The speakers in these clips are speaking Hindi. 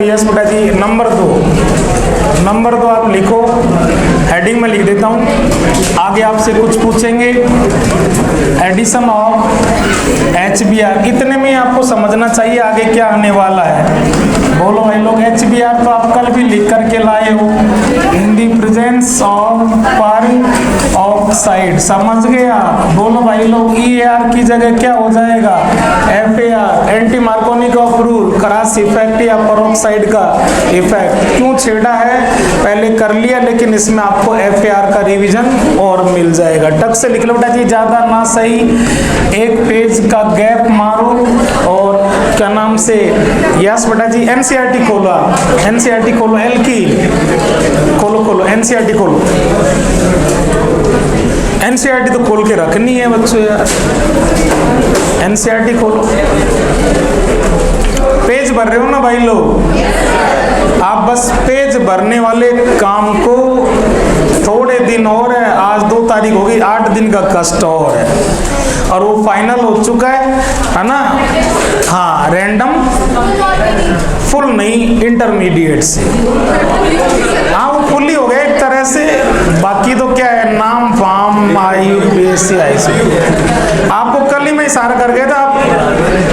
यस बेटा जी। नंबर दो आप लिखो, हेडिंग में लिख देता हूँ। आगे आपसे कुछ पूछेंगे, एडिशन ऑफ HBr, इतने में आपको समझना चाहिए आगे क्या आने वाला है। बोलो भाई लोग, HBr तो आप कल भी लिख करके लाए हो, इन दी प्रेजेंस ऑफ पर ऑक्साइड, समझ गए आप। बोलो भाई लोग, EAR की जगह क्या हो जाएगा, FAR, anti Markovnikov of rule, cross effect या परोक्साइड का इफेक्ट। क्यों छेड़ा है पहले कर लिया, लेकिन इसमें आपको FAR का रिवीजन और मिल जाएगा। टक से लिख लो बेटा जी, ज्यादा ना सही, एक पेज का गैप मारो और क्या नाम से, यस बेटा जी। NCERT खोलो, NCERT खोलो, खोलो NCERT खोलो। NCERT तो खोल के रखनी है बच्चों यार, NCERT खोलो। पेज भर रहे हो ना भाई लोग, आप बस पेज भरने वाले काम को थोड़े दिन और है, आज 2 तारीख हो गई, 8 दिन का कष्ट और है और वो फाइनल हो चुका है ना। हाँ, रैंडम फुल नहीं, इंटरमीडिएट से। हाँ, वो फुल ही हो गया एक तरह से, बाकी तो क्या है, नाम फार्म IUPAC आपको कल ही मैं इशारा कर गया था, आप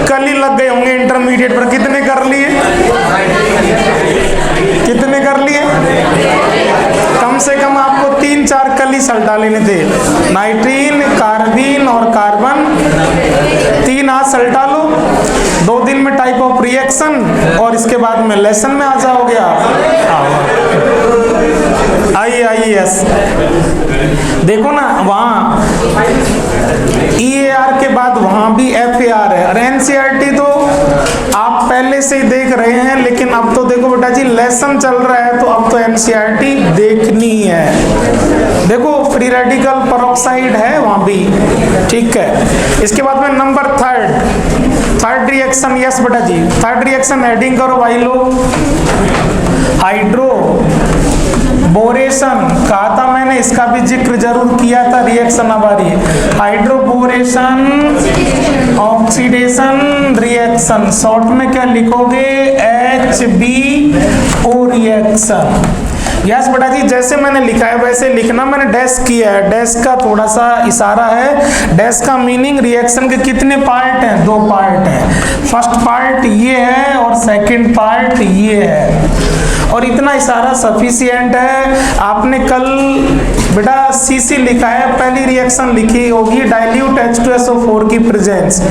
कल ही लग गए होंगे इंटरमीडिएट पर। कितने कर लिए, कितने कर लिए? कम से कम आपको 3-4 कल ही सल्टा लेने थे, नाइट्रीन, कार्बीन और कार्बन, 3 आज सल्टा लो, 2 दिन में टाइप ऑफ रिएक्शन और इसके बाद में लेसन में आ जाओगे आप। आइए यस, देखो ना, वहां EAR के बाद वहां भी FAR है और NCERT तो आप पहले से ही देख रहे हैं, लेकिन अब तो देखो बेटा जी लेसन चल रहा है, तो अब तो NCERT देखनी है। देखो फ्री रेडिकल पेरोक्साइड है वहां भी, ठीक है। इसके बाद में नंबर थर्ड रिएक्शन, यस बेटा जी। थर्ड रिएक्शन हेडिंग करो भाई लोग, हाइड्रो बोरेशन, कहा था मैंने, इसका भी जिक्र जरूर किया था। रिएक्शन अब आ रही है, हाइड्रोबोरेशन ऑक्सीडेशन रिएक्शन, शॉर्ट में क्या लिखोगे, HBO रिएक्शन। यस बेटा जी, जैसे मैंने लिखा है वैसे लिखना, मैंने डैश किया है, डैश का थोड़ा सा इशारा है। डैश का मीनिंग, रिएक्शन के कितने पार्ट हैं, 2 पार्ट हैं। फर्स्ट पार्ट ये है और सेकंड पार्ट ये है, और इतना इशारा सफिशिएंट है। आपने कल बेटा CC लिखा है, पहली रिएक्शन लिखी होगी डाइल्यूट H2SO4 की प्रेजेंस,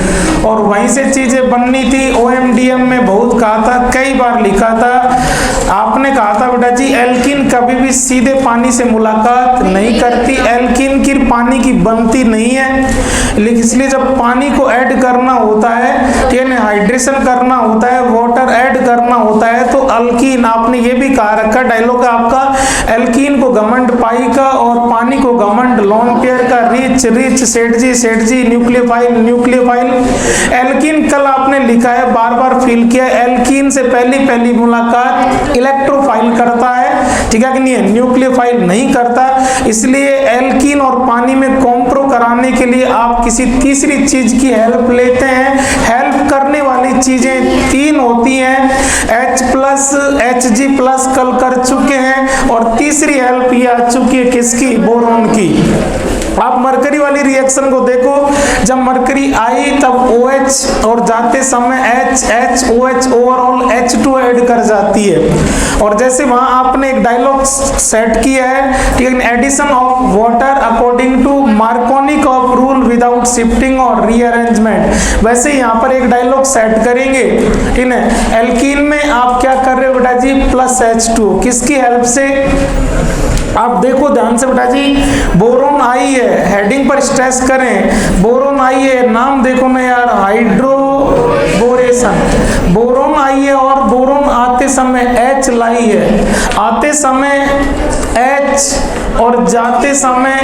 और वहीं से चीजें बननी थी। OMDM में बहुत कहा था, कई बार लिखा था, आपने कहा था बेटा जी एल्कीन कभी भी सीधे पानी से मुलाकात नहीं करती, एल्कीन की पानी की बनती नहीं है, लेकिन इसलिए जब पानी को ऐड करना होता है, ठीक है, हाइड्रेशन करना होता है, वाटर ऐड करना होता है, तो अल्कीन, आपने ये भी कहा रखा डायलॉग आपका, एल्कीन को घमंड पाई का और पानी को घमंड लोन पेयर का, रिच सेटजी न्यूक्लियोफाइल। एल्कीन कल आपने लिखा है, बार बार फील किया, एल्कीन से पहली मुलाकात इलेक्ट्रोफाइल करता है, ठीक है कि नहीं है, न्यूक्लियोफाइल नहीं करता। इसलिए एल्कीन और पानी में कॉम्प्रो कराने के लिए आप किसी तीसरी चीज की हेल्प लेते हैं। हेल्प करने वाली चीजें 3 होती हैं, H+, Hg+ कल कर चुके हैं, और तीसरी हेल्प ये आ चुकी है किसकी, बोरोन की। आप मरकरी वाली रिएक्शन को देखो, जब मरकरी आई तब OH और जाते समय OH ओवरऑल H2 ऐड कर जाती है, और जैसे वहां आपने एक डायलॉग सेट किया है, ठीक है, addition of water according to Markovnikov of rule without shifting और रीअरेंजमेंट, वैसे यहाँ पर एक डायलॉग सेट करेंगे, ठीक है। एल्कीन में आप क्या कर रहे हो बेटा जी, +H2, किसकी हेल्प से, आप देखो ध्यान से बेटा जी, बोरोन आई है, हेडिंग पर स्ट्रेस करें, बोरोन आई है, नाम देखो ना यार, हाइड्रोबोरेशन, बोरोन आई है, और बोरोन आते समय H लाई है, आते समय H और जाते समय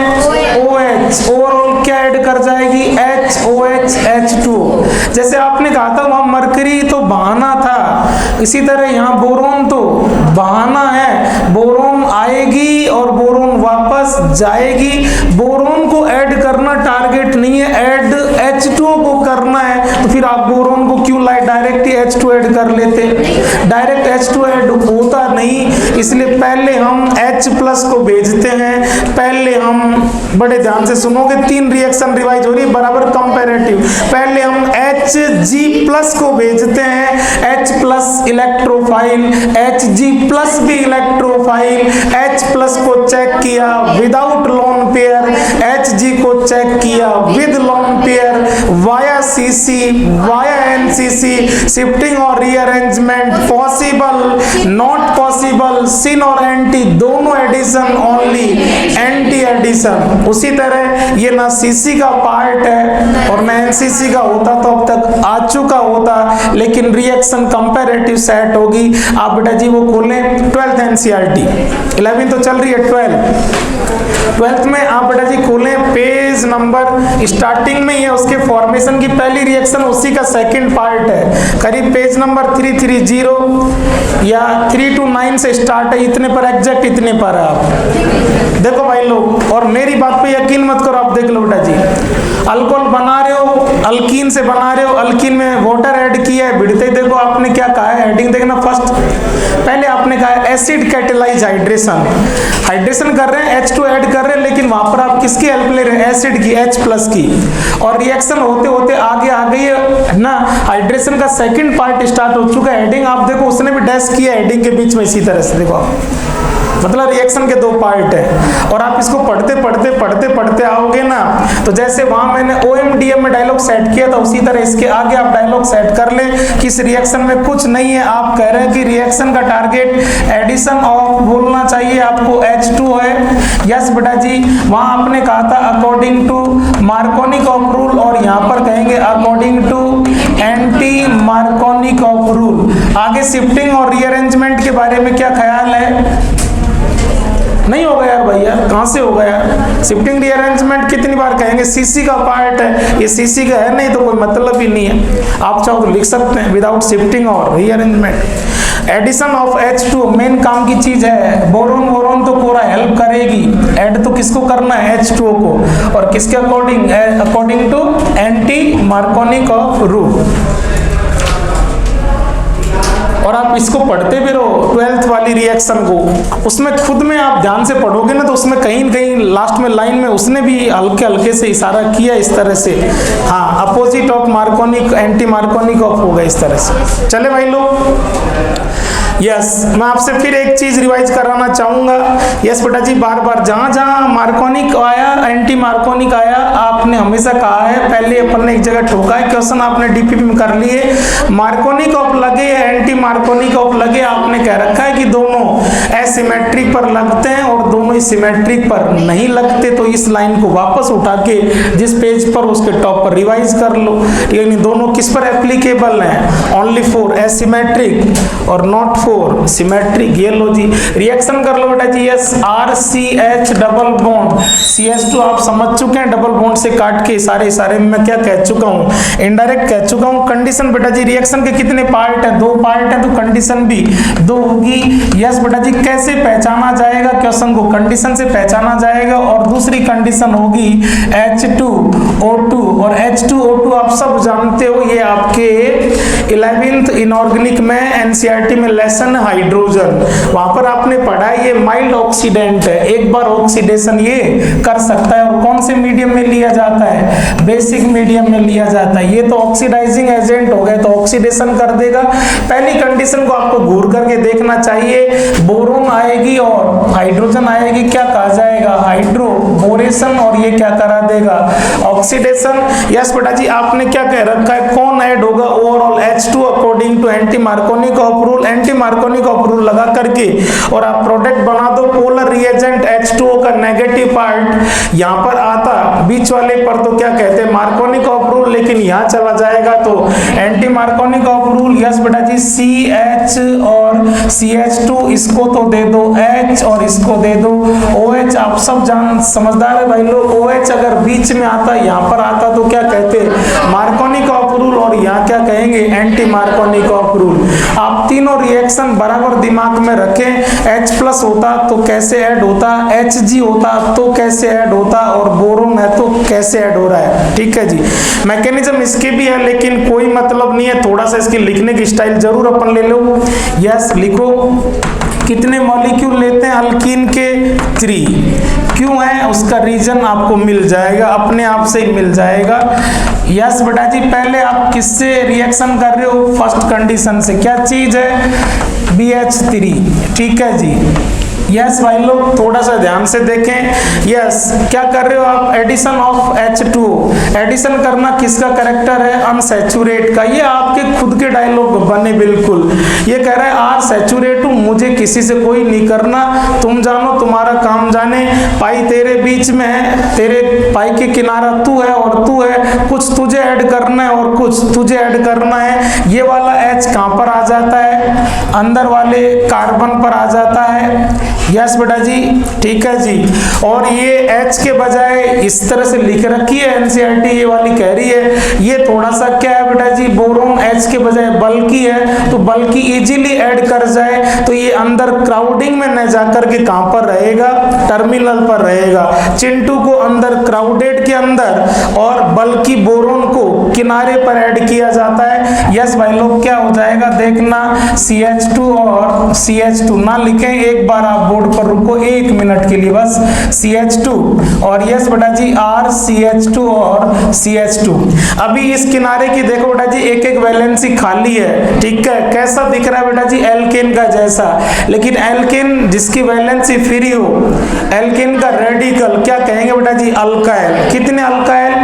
OH, ओवरऑल क्या ऐड कर जाएगी, HOH H2। जैसे आपने कहा था वहां मरकरी तो बहाना था, इसी तरह यहाँ बोरोन तो बहाना है, बोरोन आएगी और बोरोन वापस जाएगी। बोरोन को ऐड करना टारगेट नहीं है, ऐड H2O को करना है तो फिर आप बोरोन को क्यों लाए, डायरेक्ट ही H2 ऐड कर लेते। डायरेक्ट H2 ऐड होता नहीं, इसलिए पहले हम H प्लस को भेजते हैं। पहले हम, बड़े ध्यान से सुनोगे, 3 रिएक्शन रिवाइज हो रही है बराबर कंपैरेटिव। पहले हम Hg प्लस को भेजते हैं, H plus electrophile, Hg plus भी इलेक्ट्रोफाइल, H प्लस को चेक किया विदाउट लोन पेयर, Hg को चेक किया with lone pair, via Cc via NCC, shifting और रीअरेंजमेंट पॉसिबल नॉट पॉसिबल, सिन और एंटी दोनों एडिशन, ओनली एंटी एडिशन। उसी तरह ये ना Cc का पार्ट है और ना NCC का होता तो अब तक आ चुका होता, लेकिन रिएक्शन कंपैरेटिव सेट होगी। आप बेटा जी वो खोलें 12th NCERT, 11 तो चल रही है 12th में आप बेटा जी खोलें पेज नंबर, स्टार्टिंग में ये उसके फॉर्मेशन की पहली रिएक्शन उसी का सेकंड पार्ट है, करीब पेज नंबर 330 या 329 से स्टार्ट है, इतने पर एग्जैक्ट इतने पर है। आप देखो भाई लोग, और मेरी बात पे यकीन मत करो, आप देख लो बेटा जी, अल्कोहल बना रहे हो, अल्कीन से बना रहे हो, अल्कीन में वाटर ऐड किया है, भिड़ते ही देखो आपने क्या कहा है, हेडिंग देखना फर्स्ट, पहले आपने कहा है एसिड कैटेलाइज हाइड्रेशन, हाइड्रेशन कर रहे हैं, H2 ऐड कर रहे हैं, लेकिन वहां पर आप किसकी हेल्प ले रहे हैं, एसिड की, H प्लस की, और रिएक्शन होते होते आगे आ गई है ना, हाइड्रेशन का सेकंड पार्ट स्टार्ट हो चुका है। हेडिंग आप देखो, उसने भी डैश किया हेडिंग के बीच में, इसी तरह से देखो आप, मतलब रिएक्शन के 2 पार्ट है, और आप इसको पढ़ते पढ़ते पढ़ते पढ़ते आओगे ना, तो जैसे वहां मैंने OMDM में डायलॉग सेट किया था, उसी तरह इसके आगे आप डायलॉग सेट कर लें कि इस रिएक्शन में कुछ नहीं है। आप कह रहे हैं कि रिएक्शन का टारगेट एडिशन ऑफ बोलना चाहिए आपको H2 है, यस बेटा जी, वहां आपने कहा था according to Markovnikov of rule, और यहाँ पर कहेंगे according to anti Markovnikov of rule. आगे शिफ्टिंग और रीअरेंजमेंट के बारे में क्या ख्याल है? नहीं होगा यार भैया, कहां से होगा यार, शिफ्टिंग रीअरेंजमेंट कितनी बार कहेंगे, Cc का पार्ट है, ये Cc का है नहीं तो कोई मतलब ही नहीं है, आप चाहो तो लिख सकते हैं विदाउट शिफ्टिंग और rearrangement. Addition of H2 main काम की चीज है, बोरोन बोरोन तो पूरा हेल्प करेगी, ऐड तो किसको करना है, H2O को, और किसके according, according to anti Markovnikov of rule. और आप इसको पढ़ते भी रहो 12th वाली रिएक्शन को, उसमें खुद में आप ध्यान से पढ़ोगे ना तो उसमें कहीं न कहीं लास्ट में लाइन में उसने भी हल्के हल्के से इशारा किया इस तरह से, हाँ opposite of मार्कोनिक anti Markovnikov of होगा इस तरह से। चले भाई लोग, यस मैं आपसे फिर एक चीज रिवाइज कराना चाहूंगा, यस बेटा जी, बार बार जहां जहां मार्कोनिक आया एंटी मार्कोनिक आया, आपने हमेशा कहा है, पहले अपन ने एक जगह ठोका है, क्वेश्चन आपने डीपीपी में कर लिए, मार्कोनिक ऑफ लगे एंटी मार्कोनिक ऑफ लगे, आपने कह रखा है कि दोनों एसिमेट्रिक पर लगते हैं और दोनों ही सिमेट्रिक पर नहीं लगते, तो इस लाइन को वापस उठा के जिस पेज पर उसके टॉप पर रिवाइज कर लो, ठीक है, दोनों किस पर एप्लीकेबल हैं, ओनली फॉर एसिमेट्रिक और नॉट फॉर सिमेट्रिक। ये लो जी, रिएक्शन कर लो बेटा जी, yes RCH double bond CH2 आप समझ चुके हैं, डबल बॉन्ड से काट के इशारे में मैं क्या कह चुका हूं, इनडायरेक्ट कह चुका हूं। कंडीशन बेटा जी, रिएक्शन के कितने पार्ट है, 2 पार्ट है, तो कंडीशन भी 2 होगी। यस बेटा जी, कैसे पहचाना जाएगा क्वेश्चन को, कंडीशन से पहचाना जाएगा, और दूसरी कंडीशन होगी H2O2, और H2O2 आप सब जानते हो, ये आपके 11th इनऑर्गेनिक में NCERT में लेसन हाइड्रोजन, वहां पर आपने पढ़ा ये माइल्ड ऑक्सीडेंट है, एक बार ऑक्सीडेशन ये कर सकता है, और कौन से मीडियम में लिया जाता है, बेसिक मीडियम में लिया जाता है, ये तो ऑक्सीडाइजिंग एजेंट हो गए, तो ऑक्सीडेशन कर देगा। पहली कंडीशन को आपको घूर करके देखना चाहिए, बोरोन आएगी और हाइड्रोजन आएगी, क्या कहा जाएगा, हाइड्रोबोरेशन, और ये क्या करा देगा, ऑक्सीडेशन। यस बेटा जी, आपने क्या कह रखा है, कौन ऐड होगा, overall H2 according to anti Markovnikov of rule, anti Markovnikov of rule लगा करके और आप प्रोडक्ट बना दो, पोलर रिएजेंट H2O का नेगेटिव पार्ट यहां पर आता, बीच वाले पर तो क्या कहते हैं, मार्कोनिक ऑफ रूल, लेकिन यहां चला जाएगा तो anti Markovnikov of rule. Yes बेटा जी, CH और CH2, इसको तो दे दो H और इसको दे दो OH, आप सब जान समझदार है भाई लोग, OH अगर बीच में आता, यहां पर आता तो क्या कहते हैं, मार्कोनिक ऑफ रूल और यहाँ क्या कहेंगे, एंटी मार्कोनिकॉफ रूल। आप तीनों रिएक्शन बराबर दिमाग में रखें, H प्लस होता तो कैसे ऐड होता, Hg होता तो कैसे ऐड होता, और बोरोन है तो कैसे ऐड हो रहा है। ठीक है जी, मैकेनिज्म इसके भी है लेकिन कोई मतलब नहीं है, थोड़ा सा इसकी लिखने की स्टाइल जरूर अपन ले लो। यस लिखो, कितने मॉलिक्यूल लेते हैं अल्कीन के, 3। क्यों है उसका रीजन आपको मिल जाएगा, अपने आप से ही मिल जाएगा। यस बेटा जी, पहले आप किससे रिएक्शन कर रहे हो, फर्स्ट कंडीशन से, क्या चीज है, BH3। ठीक है जी, यस भाई लोग थोड़ा सा ध्यान से देखें। यस क्या कर रहे हो आप, एडिशन ऑफ H2O। एडिशन करना किसका करेक्टर है, अनसैचुरेट का। ये आपके खुद के डायलॉग बने बिल्कुल। ये कह रहा है आर सैचुरेट हूं, मुझे किसी से कोई नहीं करना, तुम जानो तुम्हारा काम जाने, पाई तेरे बीच में है, तेरे पाई के किनारा तू है और तू है, कुछ तुझे ऐड करना है और कुछ तुझे ऐड करना है। ये वाला H कहां पर आ जाता है, अंदर वाले कार्बन पर आ जाता है। यस बेटा जी, ठीक है जी। और ये H के बजाय इस तरह से लिख रखी है एनसीईआरटी, ये वाली कह रही है ये थोड़ा सा क्या है बेटा जी, बोरोन H के बजाय बल्कि है, तो बल्कि इजीली ऐड कर जाए तो ये अंदर क्राउडिंग में न जाकर के कहां पर रहेगा, टर्मिनल पर रहेगा। चिंटू को अंदर क्राउडेड के अंदर और बल्कि बोरोन को किनारे पर ऐड किया जाता है। यस भाई लोग क्या हो जाएगा देखना, CH2 और CH2 ना लिखें, एक बार आप बोर्ड पर रुको 1 मिनट के लिए बस, CH2 और यस बेटा जी RCH2 और CH2। अभी इस किनारे की देखो बेटा जी एक एक वैलेंसी खाली है। ठीक है, कैसा दिख रहा है बेटा जी, एल्केन का जैसा, लेकिन एल्केन जिसकी वैलेंसी फ्री हो, एल्केन का रेडिकल क्या कहेंगे बेटा जी, अल्काइल। कितने अल्काइल,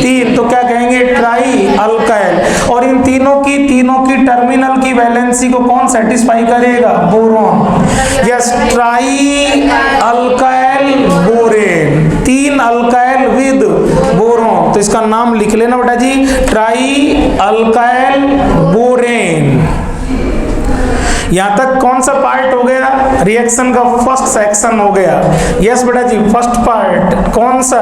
3, तो क्या कहेंगे, ट्राई अल्काइल। और इन तीनों की टर्मिनल की वैलेंसी को कौन सेटिस्फाई करेगा, boron. Yes, try alkyl borane, 3 alkyl with boron, तो इसका नाम लिख लेना बेटा जी, ट्राई अल्काइल बोरेन। यहां तक कौन सा पार्ट हो गया, रिएक्शन का फर्स्ट सेक्शन हो गया। यस बेटा जी, फर्स्ट पार्ट कौन सा,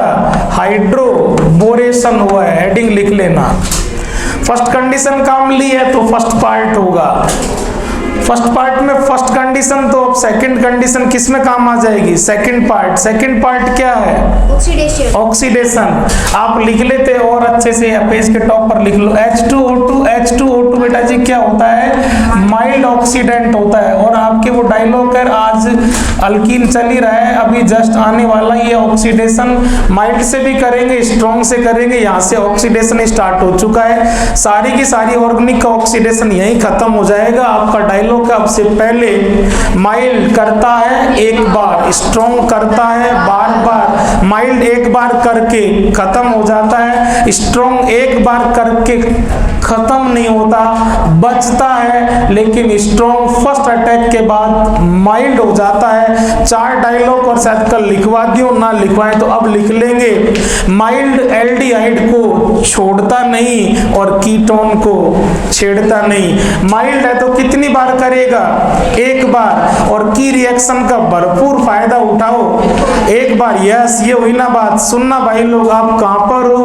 हाइड्रोबोरेशन हुआ है, हेडिंग लिख लेना। फर्स्ट कंडीशन काम ली है तो फर्स्ट पार्ट होगा। फर्स्ट पार्ट में फर्स्ट कंडीशन, तो अब सेकंड कंडीशन किस में काम आ जाएगी, सेकंड पार्ट। सेकंड पार्ट क्या है, ऑक्सीडेशन। ऑक्सीडेशन आप लिख लेते और अच्छे से पेज के टॉप पर लिख लो, H2O2 बेटा जी क्या होता है, माइल्ड ऑक्सीडेंट होता है। और आपके वो डायलॉग है, आज अल्कीन चल ही रहा है, अभी जस्ट आने वाला ये ऑक्सीडेशन माइल्ड से भी करेंगे, स्ट्रॉन्ग से करेंगे, यहाँ से ऑक्सीडेशन स्टार्ट हो चुका है। सारी की सारी ऑर्गेनिक का ऑक्सीडेशन यही खत्म हो जाएगा। आपका डायलॉग कब से पहले माइल्ड करता है एक बार, स्ट्रॉन्ग करता है बार बार, माइल्ड एक बार करके खत्म हो जाता है, स्ट्रॉन्ग एक बार करके खत्म नहीं होता, बचता है, लेकिन स्ट्रॉन्ग फर्स्ट अटैक के बाद माइल्ड हो जाता है। 4 डायलॉग और शायद कल लिखवा दियो, ना लिखवाएं तो अब लिख लेंगे। माइल्ड एल्डिहाइड को छोड़ता नहीं और कीटोन को छेड़ता नहीं। माइल्ड है तो कितनी बार करेगा, एक बार, और की रिएक्शन का भरपूर फायदा उठाओ एक बार। यस, ये हुई ना बात। सुनना भाई लोग, आप कहां पर हो,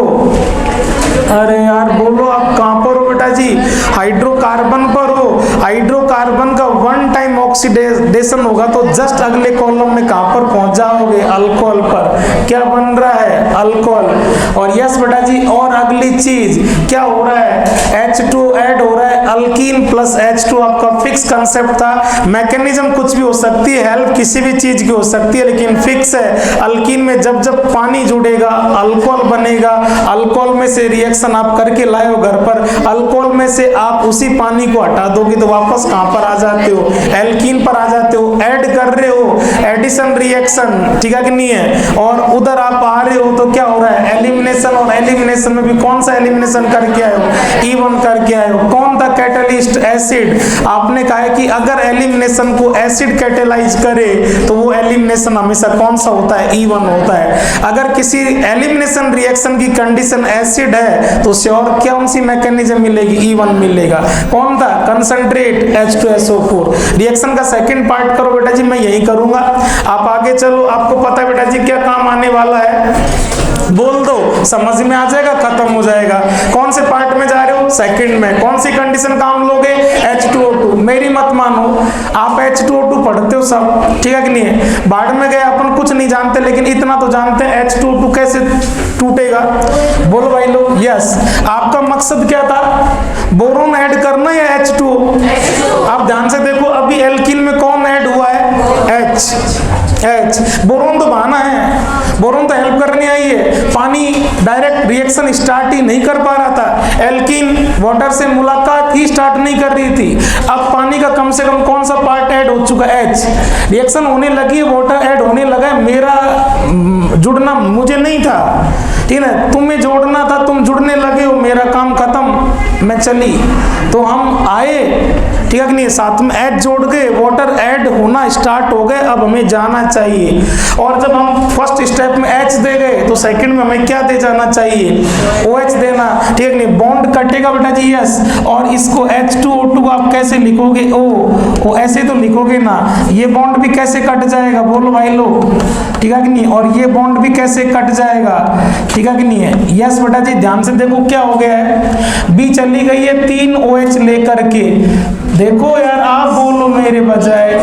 अरे यार बोलो आप कहां पर हो बेटा जी, हाइड्रोकार्बन पर हो। हाइड्रोकार्बन का 1 टाइम ऑक्सीडेशन होगा तो जस्ट अगले कॉलम में कहां पर पहुंच जाओगे, अल्कोहल पर। क्या बन रहा है, अल्कोहल। और यस बेटा जी, और अगली चीज क्या हो रहा है, H2 ऐड हो रहा है, अल्कीन प्लस H2 आपका फिक्स कंसेप्ट था। मैकेनिज्म कुछ भी हो सकती है, हेल्प किसी भी चीज की हो सकती है, लेकिन फिक्स है। अल्कीन में जब जब पानी जुड़ेगा अल्कोहल बनेगा, अल्कोहल में से रिएक्शन आप करके लाए हो घर पर, अल्कोहल में से आप उसी पानी को हटा दोगे तो वापस कहां पर आ जाते हो, एल्कीन पर आ जाते हो। ऐड कर रहे हो, एडिशन रिएक्शन, ठीक है कि नहीं है, और उधर आप आ रहे हो तो क्या हो रहा है, एलिमिनेशन। और एलिमिनेशन में भी कौन सा एलिमिनेशन करके आए हो, E1 करके आए हो। कौन था कैटलिस्ट, एसिड। आपने कहा है कि अगर एलिमिनेशन को एसिड कैटेलाइज करे तो वो एलिमिनेशन हमेशा कौन सा होता है, E1 होता है। अगर किसी एलिमिनेशन रिएक्शन की कंडीशन एसिड है तो श्योर कौन सी मैकेनिज्म मिलेगी, E1 मिलेगा। कौन था, कंसंट्रेट H2SO4। रिएक्शन का सेकंड पार्ट करो बेटा जी, मैं यही करूंगा। आप आगे चलो, आपको पता है बेटा जी क्या काम आने वाला है। बोल दो, समझ में आ जाएगा, खत्म हो जाएगा। कौन से पार्ट में जा रहे हो? सेकंड में। कौन सी कंडीशन काम लोगे? H2O2। मेरी मत मानो, आप H2O2 पढ़ते हो सब, ठीक है कि नहीं है? बाढ़ में गए, अपन कुछ नहीं जानते, लेकिन इतना तो जानते हैं H2O2 कैसे टूटेगा। बोलो भाई लोग। यस, आपका मकसद क्या था? बोरोन ऐड करना या H2O? आप ध्यान से देखो, अभी एल्किन में कौन ऐड हुआ है? H। बोरोन तो बहाना है, बोरोन तो हेल्प करने आई है। पानी डायरेक्ट रिएक्शन स्टार्ट ही नहीं कर पा रहा था, एल्किन वाटर से मुलाकात ही स्टार्ट नहीं कर रही थी। अब पानी का कम से कम कौन सा पार्ट ऐड हो चुका है? H। रिएक्शन होने लगी है, वाटर ऐड होने लगा है, मेरा जुड़ना मुझे नहीं था, ठीक है, तुम्हें जोड़ना था, तुम जुड़ने लगे हो, मेरा काम खत्म, मैं चली। तो हम आए, ठीक है कि नहीं, साथ में H जोड़ गए, वाटर ऐड होना स्टार्ट हो गए, अब हमें जाना चाहिए। और जब हम फर्स्ट स्टेप में H दे गए तो सेकंड में हमें क्या दे जाना चाहिए? OH देना, ठीक है नहीं? बॉन्ड कटेगा बेटा जी, यस। और इसको H2O2 आप कैसे लिखोगे? O ऐसे तो लिखोगे ना। ये बॉन्ड भी कैसे कट जाएगा? बोलो भाई लोग, ठीक है कि नहीं? और ये बॉन्ड भी कैसे कट जाएगा? ठीक है कि नहीं है? यस बेटा जी, ध्यान से देखो क्या हो गया है। B चली गई है 3 OH लेकर के, देखो यार, आप बोलो मेरे बजाय,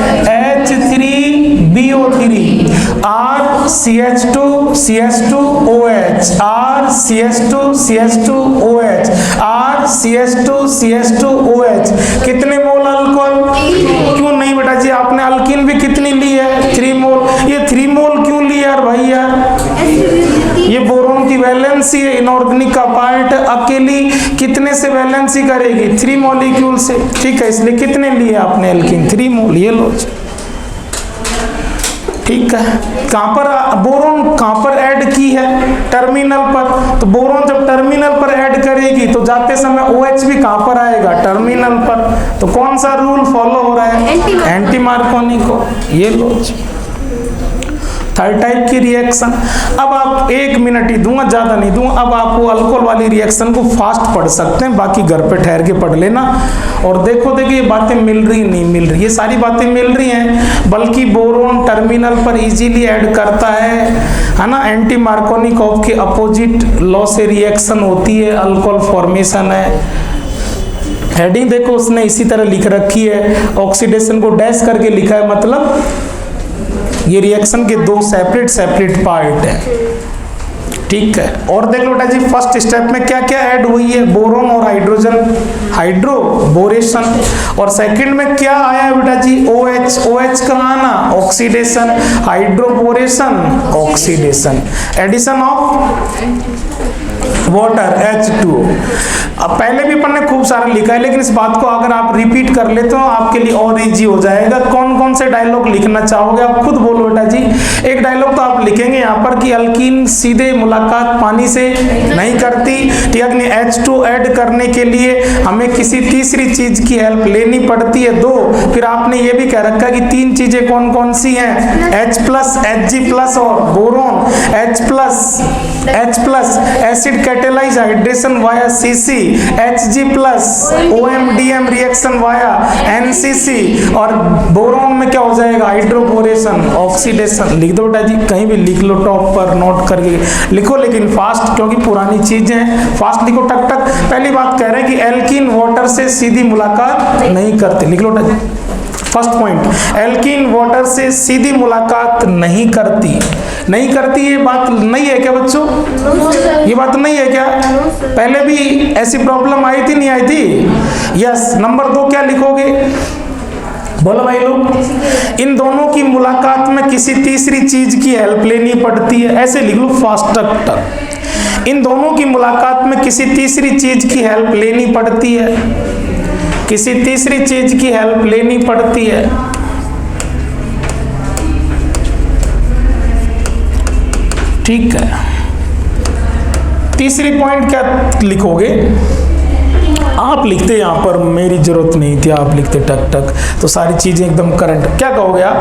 H3BO3 RCH2CH2OH RCH2CH2OH RCH2CH2OH। कितने मोल अल्कोहल? क्यों नहीं बेटा जी, आपने अल्कीन भी कितनी ली है? 3 मोल। ये 3 मोल क्यों ली यार भाई यार? ये बोरोन की वैलेंसी है, इनऑर्गेनिक का पार्ट अकेली कितने से वैलेंसी करेगी? 3 मॉलिक्यूल से, ठीक है, इसलिए कितने लिए आपने एल्कीन? 3 मोल। ये लो, ठीक है। कहां पर बोरोन कहां पर ऐड की है? टर्मिनल पर। तो बोरोन जब टर्मिनल पर ऐड करेगी तो जाते समय OH भी कहां पर आएगा? टर्मिनल पर। तो कौन सा रूल फॉलो हो रहा है? एंटी मार्कोनी को। ये लो, थर्ड टाइप की रिएक्शन। अब आप 1 मिनट ही दूंगा, ज्यादा नहीं दूंगा। अब आप वो अल्कोहल वाली रिएक्शन को फास्ट पढ़ सकते हैं, बाकी घर पे ठहर के पढ़ लेना। और देखो देखिए, ये बातें मिल रही नहीं मिल रही, ये सारी बातें मिल रही हैं। बल्कि बोरोन टर्मिनल पर इजीली ऐड करता है ना। एंटी मार्कोनिकॉफ के अपोजिट लॉ से रिएक्शन होती है, अल्कोहल फॉर्मेशन है। हेडिंग देखो, उसने इसी तरह लिख रखी है, ऑक्सीडेशन को डैश करके लिखा है, मतलब ये रिएक्शन के 2 सेपरेट पार्ट हैं, ठीक है। और देख लो बेटा जी, फर्स्ट स्टेप में क्या क्या ऐड हुई है? बोरोन और हाइड्रोजन, हाइड्रोबोरेशन। और सेकंड में क्या आया बेटा जी? OH। OH का आना, oxidation, hydroboration, oxidation, addition of water H2O। अब पहले भी अपन ने खूब सारा लिखा है, लेकिन इस बात को अगर आप रिपीट कर लेते हो आपके लिए और इजी हो जाएगा। कौन कौन से डायलॉग लिखना चाहोगे आप खुद बोलो बेटा जी। एक डायलॉग तो आप लिखेंगे यहाँ पर कि अल्कीन सीधे मुलाकात पानी से नहीं करती, ठीक है। H2 ऐड करने के लिए हमें किसी तीसरी चीज की हेल्प लेनी पड़ती है। 2, फिर आपने ये भी कह रखा कि 3 चीजें कौन कौन सी हैं? H+, Hg+ और boron. H+, acid catalyse hydration via CC, Hg+, OMDM reaction via NCC, और बोरोन में क्या हो जाएगा? Hydroboration, oxidation. लिख दो बेटा जी, कहीं भी लिख लो, टॉप पर नोट करके लिखो, लेकिन फास्ट, क्योंकि पुरानी चीजें, फास्ट लिखो, टक टक। पहली बात कह रहे हैं कि एल्कीन वाटर से सीधी मुलाकात नहीं करते, लिख लो बेटा जी। फर्स्ट पॉइंट, एल्कीन वाटर से सीधी मुलाकात नहीं करती। नहीं करती, ये बात नहीं है क्या बच्चों? ये बात नहीं है क्या? पहले भी ऐसी प्रॉब्लम आई थी, नहीं आई थी? यस। नंबर 2 क्या लिखोगे? बोलो भाई लोग। इन दोनों की मुलाकात में किसी तीसरी चीज की हेल्प लेनी पड़ती है, ऐसे लिख लो, फास्ट टक टक। इन दोनों की मुलाकात में किसी तीसरी चीज की हेल्प लेनी पड़ती है, किसी तीसरी चीज की हेल्प लेनी पड़ती है। ठीक है। तीसरी पॉइंट क्या लिखोगे? आप लिखते यहाँ पर, मेरी जरूरत नहीं थी, आप लिखते टक टक, तो सारी चीजें एकदम करंट। क्या कहोगे आप?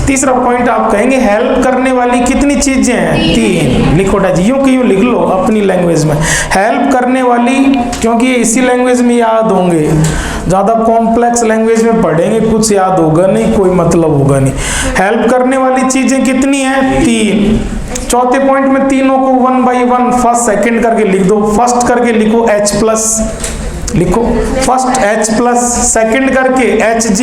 तीसरा पॉइंट आप कहेंगे हेल्प करने वाली कितनी चीजें हैं? 3। लिखो जी, यूं कि यूं लिख लो अपनी लैंग्वेज में, हेल्प करने वाली, क्योंकि ये इसी लैंग्वेज में याद होंगे। ज्यादा कॉम्प्लेक्स लैंग्वेज में पढ़ेंगे कुछ याद होगा नहीं, कोई मतलब होगा नहीं। हेल्प करने वाली चीजें कितनी हैं? 3। चौथे पॉइंट में तीनों को 1 by 1 फर्स्ट सेकंड करके लिख दो। फर्स्ट करके लिखो H प्लस, लिखो फर्स्ट H प्लस, सेकंड करके Hg+,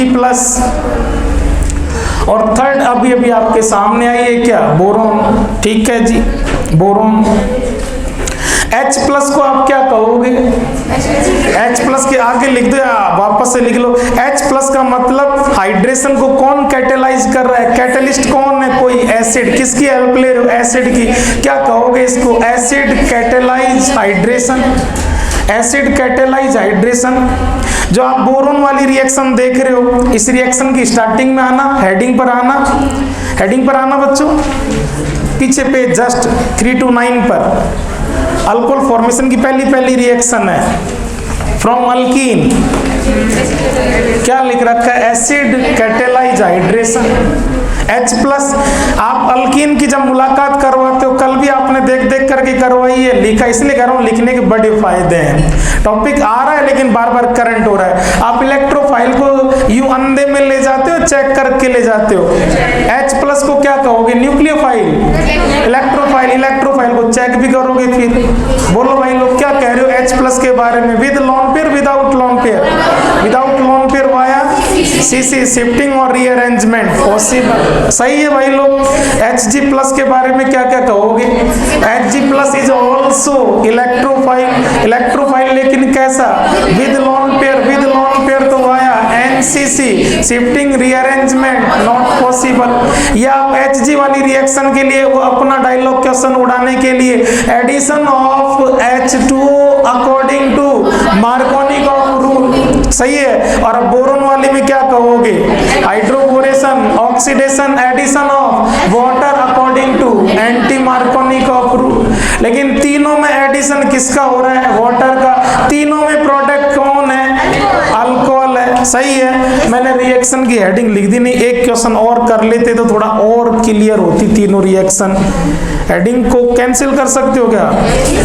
और थर्ड अभी अभी आपके सामने आई है क्या, बोरोन। ठीक है जी, बोरोन। H प्लस को आप क्या कहोगे, H प्लस के आगे लिख दो या वापस से लिख लो। H प्लस का मतलब हाइड्रेशन को कौन कैटेलाइज कर रहा है, कैटलिस्ट कौन है, कोई एसिड। किसकी हेल्प ले रहे हो, एसिड की। क्या कहोगे इसको, acid catalyse hydration, acid catalyse hydration. जो आप बोरोन वाली रिएक्शन देख रहे हो, इस रिएक्शन की स्टार्टिंग में आना, हेडिंग पर आना, हेडिंग पर आना बच्चों, पीछे पे जस्ट 3 to 9 पर अल्कोहल फॉर्मेशन की पहली रिएक्शन है। फ्रॉम अल्कीन क्या लिख रखा है, acid catalyse hydration. H plus आप अल्कीन की जब मुलाकात करवाते हो, कल भी आपने देख करके करवाई है, लिखा, इसलिए कह रहा हूँ लिखने के बड़े फायदे हैं। टॉपिक आ रहा है लेकिन बार बार करंट हो रहा है। आप इलेक्ट्रोफाइल को यूं अंधे में ले जाते हो, चेक करके ले जाते हो। H प्लस को क्या कहोगे, न्यूक्लियोफाइल, इलेक्ट्रोफाइल, इलेक्ट्रोफाइल को चेक भी करोगे। फिर बोलो भाई लोग क्या कह रहे हो H प्लस के बारे में, with lone pair, without lone pair, without lone pair via CC shifting और रीअरेंजमेंट पॉसिबल। सही है भाई लोग। Hg प्लस के बारे में क्या क्या कहोगे, Hg plus is also electrophile, electrophile लेकिन कैसा, with lone pair, with lone pair तो आया NCC shifting rearrangement not possible. या Hg वाली रिएक्शन के लिए वो अपना डायलॉग क्वेश्चन उड़ाने के लिए addition of H2 according to Markovnikov of rule, सही है। और बोरोन वाली में क्या कहोगे, hydroboration, oxidation, addition of water according to anti Markovnikov of rule. लेकिन तीनों में एडिशन किसका हो रहा है, वाटर का। तीनों में प्रोडक्ट कौन है, अल्कोहल है, सही है। मैंने रिएक्शन की हेडिंग लिख दी नहीं, एक क्वेश्चन और कर लेते तो थोड़ा और क्लियर होती तीनों रिएक्शन। हेडिंग को कैंसिल कर सकते हो क्या,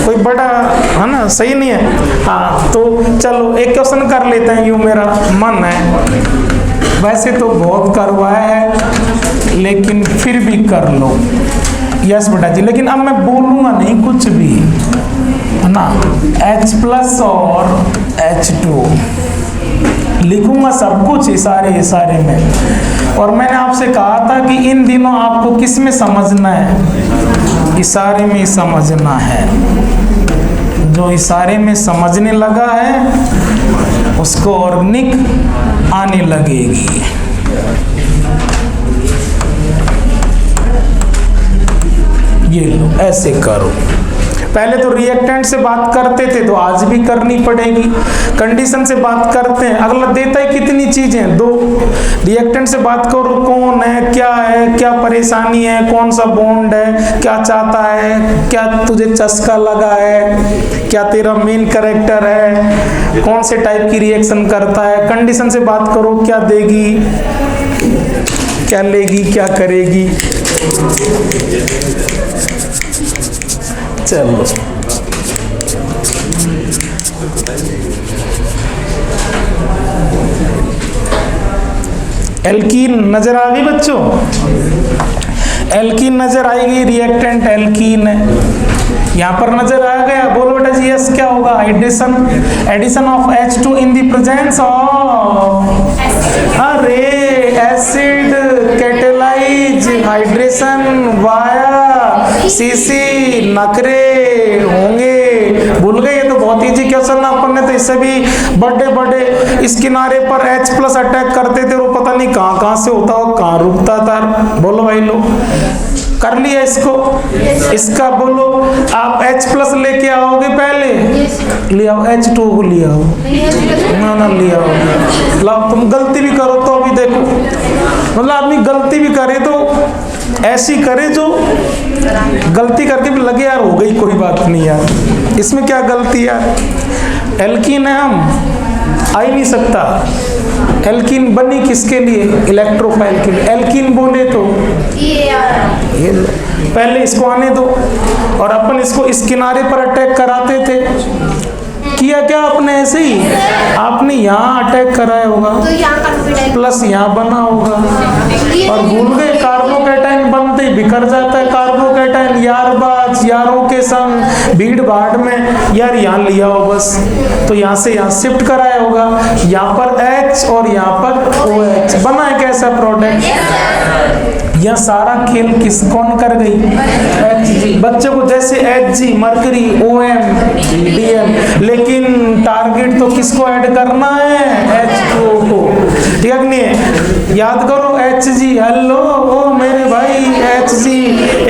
कोई बड़ा है ना, सही नहीं है। हाँ तो चलो एक क्वेश्चन कर लेते हैं, यूं मेरा मन है। वैसे तो बहुत करवाया है लेकिन फिर भी कर लो। यस बेटा जी, लेकिन अब मैं बोलूंगा नहीं कुछ भी, है ना। H प्लस और H2 लिखूंगा सब कुछ इशारे में। और मैंने आपसे कहा था कि इन दिनों आपको किस में समझना है, इशारे में समझना है। जो इशारे में समझने लगा है उसको ऑर्गेनिक आने लगेगी। ये लो ऐसे करो। पहले तो रिएक्टेंट से बात करते थे तो आज भी करनी पड़ेगी। कंडीशन से बात करते हैं, अगला देता है कितनी चीजें, 2। रिएक्टेंट से बात करो, कौन है, क्या परेशानी है, कौन सा बॉन्ड है, क्या चाहता है, क्या तुझे चस्का लगा है, क्या तेरा मेन कैरेक्टर है, कौन से टाइप की रिएक्शन करता है। कंडीशन से बात करो, क्या देगी, क्या लेगी, क्या करेगी। चलो एल्कीन नजर आ गई बच्चों, एल्कीन नजर आएगी, रिएक्टेंट एल्कीन है, यहाँ पर नजर आ गया। बोलो बेटा जी यस क्या होगा, hydration, addition of H2 in the presence of, अरे acid catalyse hydration via CC नखरे होंगे। भूल गए, ये तो बहुत इजी क्वेश्चन, अपन ने तो इससे भी बड़े इस किनारे पर H प्लस अटैक करते थे, वो पता नहीं कहाँ से होता हो, कहाँ रुकता था। बोलो भाई लोग, कर लिया इसको, इसका बोलो। आप H प्लस लेके आओगे, पहले ले आओ, H2 को ले आओ, ना ले आओ। ला तुम गलती भी करो तो अभी देखो, मतलब आदमी गलती भी करे तो ऐसी करे जो गलती करके भी लगे यार हो गई, कोई बात नहीं यार, इसमें क्या गलती यार। एल्कीन है, हम आ ही नहीं सकता। एल्कीन बनी किसके लिए, इलेक्ट्रोफाइल के लिए। एल्कीन बोले तो ये पहले इसको आने दो, और अपन इसको इस किनारे पर अटैक कराते थे, किया क्या आपने? ऐसे ही आपने यहाँ अटैक कराया होगा, प्लस यहाँ बना होगा, और भूल गए कार्बोकैटायन बनते ही बिखर जाता है कार्बोकैटायन, यारबाज यारों के संग भीड़ भाड़ में, यार यहाँ लिया हो बस, तो यहाँ से यहाँ शिफ्ट कराया होगा, यहाँ पर H और यहाँ पर OH बना है कैसा प्रोडक्ट। यह सारा खेल किस कौन कर गई? Hg। बच्चों को जैसे Hg मरकरी OM DM, लेकिन टारगेट तो किसको ऐड करना है? H2O को, ठीक है नहीं? याद करो Hg, हेलो ओ मेरे भाई Hg,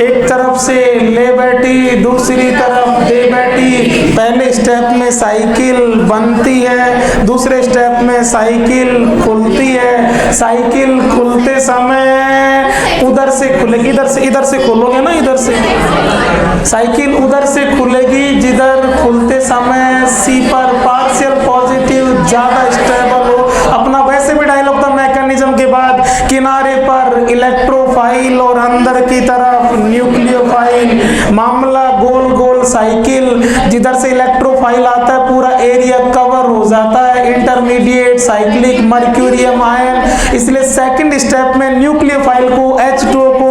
एक तरफ से ले बैठी दूसरी तरफ दे बैठी, पहले स्टेप में साइकिल बनती है, दूसरे स्टेप में साइकिल खुलती है, साइकिल खुलते समय उधर से खुलेगी, इधर से खोलोगे ना, इधर से साइकिल उधर से खुलेगी जिधर खुलते समय C पर पार्शियल पॉजिटिव ज्यादा स्टेबल हो। अपना वैसे भी डायलॉग था मैकेनिज्म के बाद, किनारे पर इलेक्ट्रोफाइल और अंदर की तरफ न्यूक्लियोफाइल, मामला गोल गोल साइकिल, जिधर से इलेक्ट्रोफाइल आता है पूरा एरिया कवर हो जाता है, इंटरमीडिएट साइक्लिक मर्क्यूरियम आयन, इसलिए सेकंड स्टेप में न्यूक्लियोफाइल को H2O को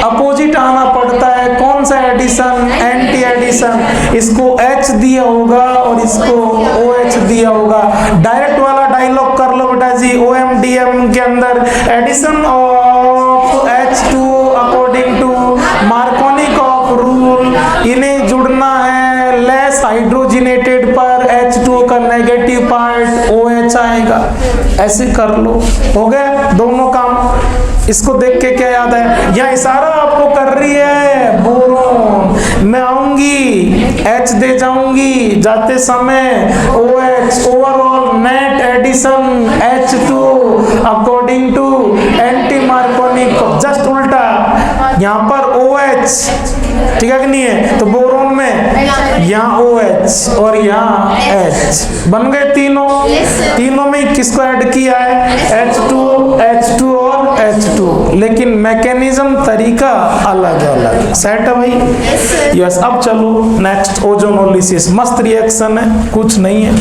अपोजिट आना पड़ता है। कौन सा एडिशन? एंटी एडिशन, इसको H दिया होगा और इसको OH दिया होगा। डायरेक्ट वाला डायलॉग कर लो बेटा जी, OMDM के अंदर addition of H2O according to Markovnikov of rule, इन्हें जुड़ना है लेस हाइड्रोजिनेटेड पर H2O का नेगेटिव पार्ट OH आएगा, ऐसे कर लो, हो गया दोनों काम। इसको देख के क्या याद है? यह इशारा आपको कर रही है बोरोन, मैं आऊंगी H दे जाऊंगी, जाते समय OH, overall net addition H2 according to anti Markovnikov, just उल्टा, यहाँ पर OH, ठीक है कि नहीं है? तो बोरोन में यहाँ OH और यहाँ H बन गए तीनों में किसको ऐड किया है? H2 और H2, लेकिन मैकेनिज्म तरीका अलग अलग। सेट है भाई? यस। अब चलो नेक्स्ट, ओजोनोलिसिस। मस्त रिएक्शन है, कुछ नहीं है,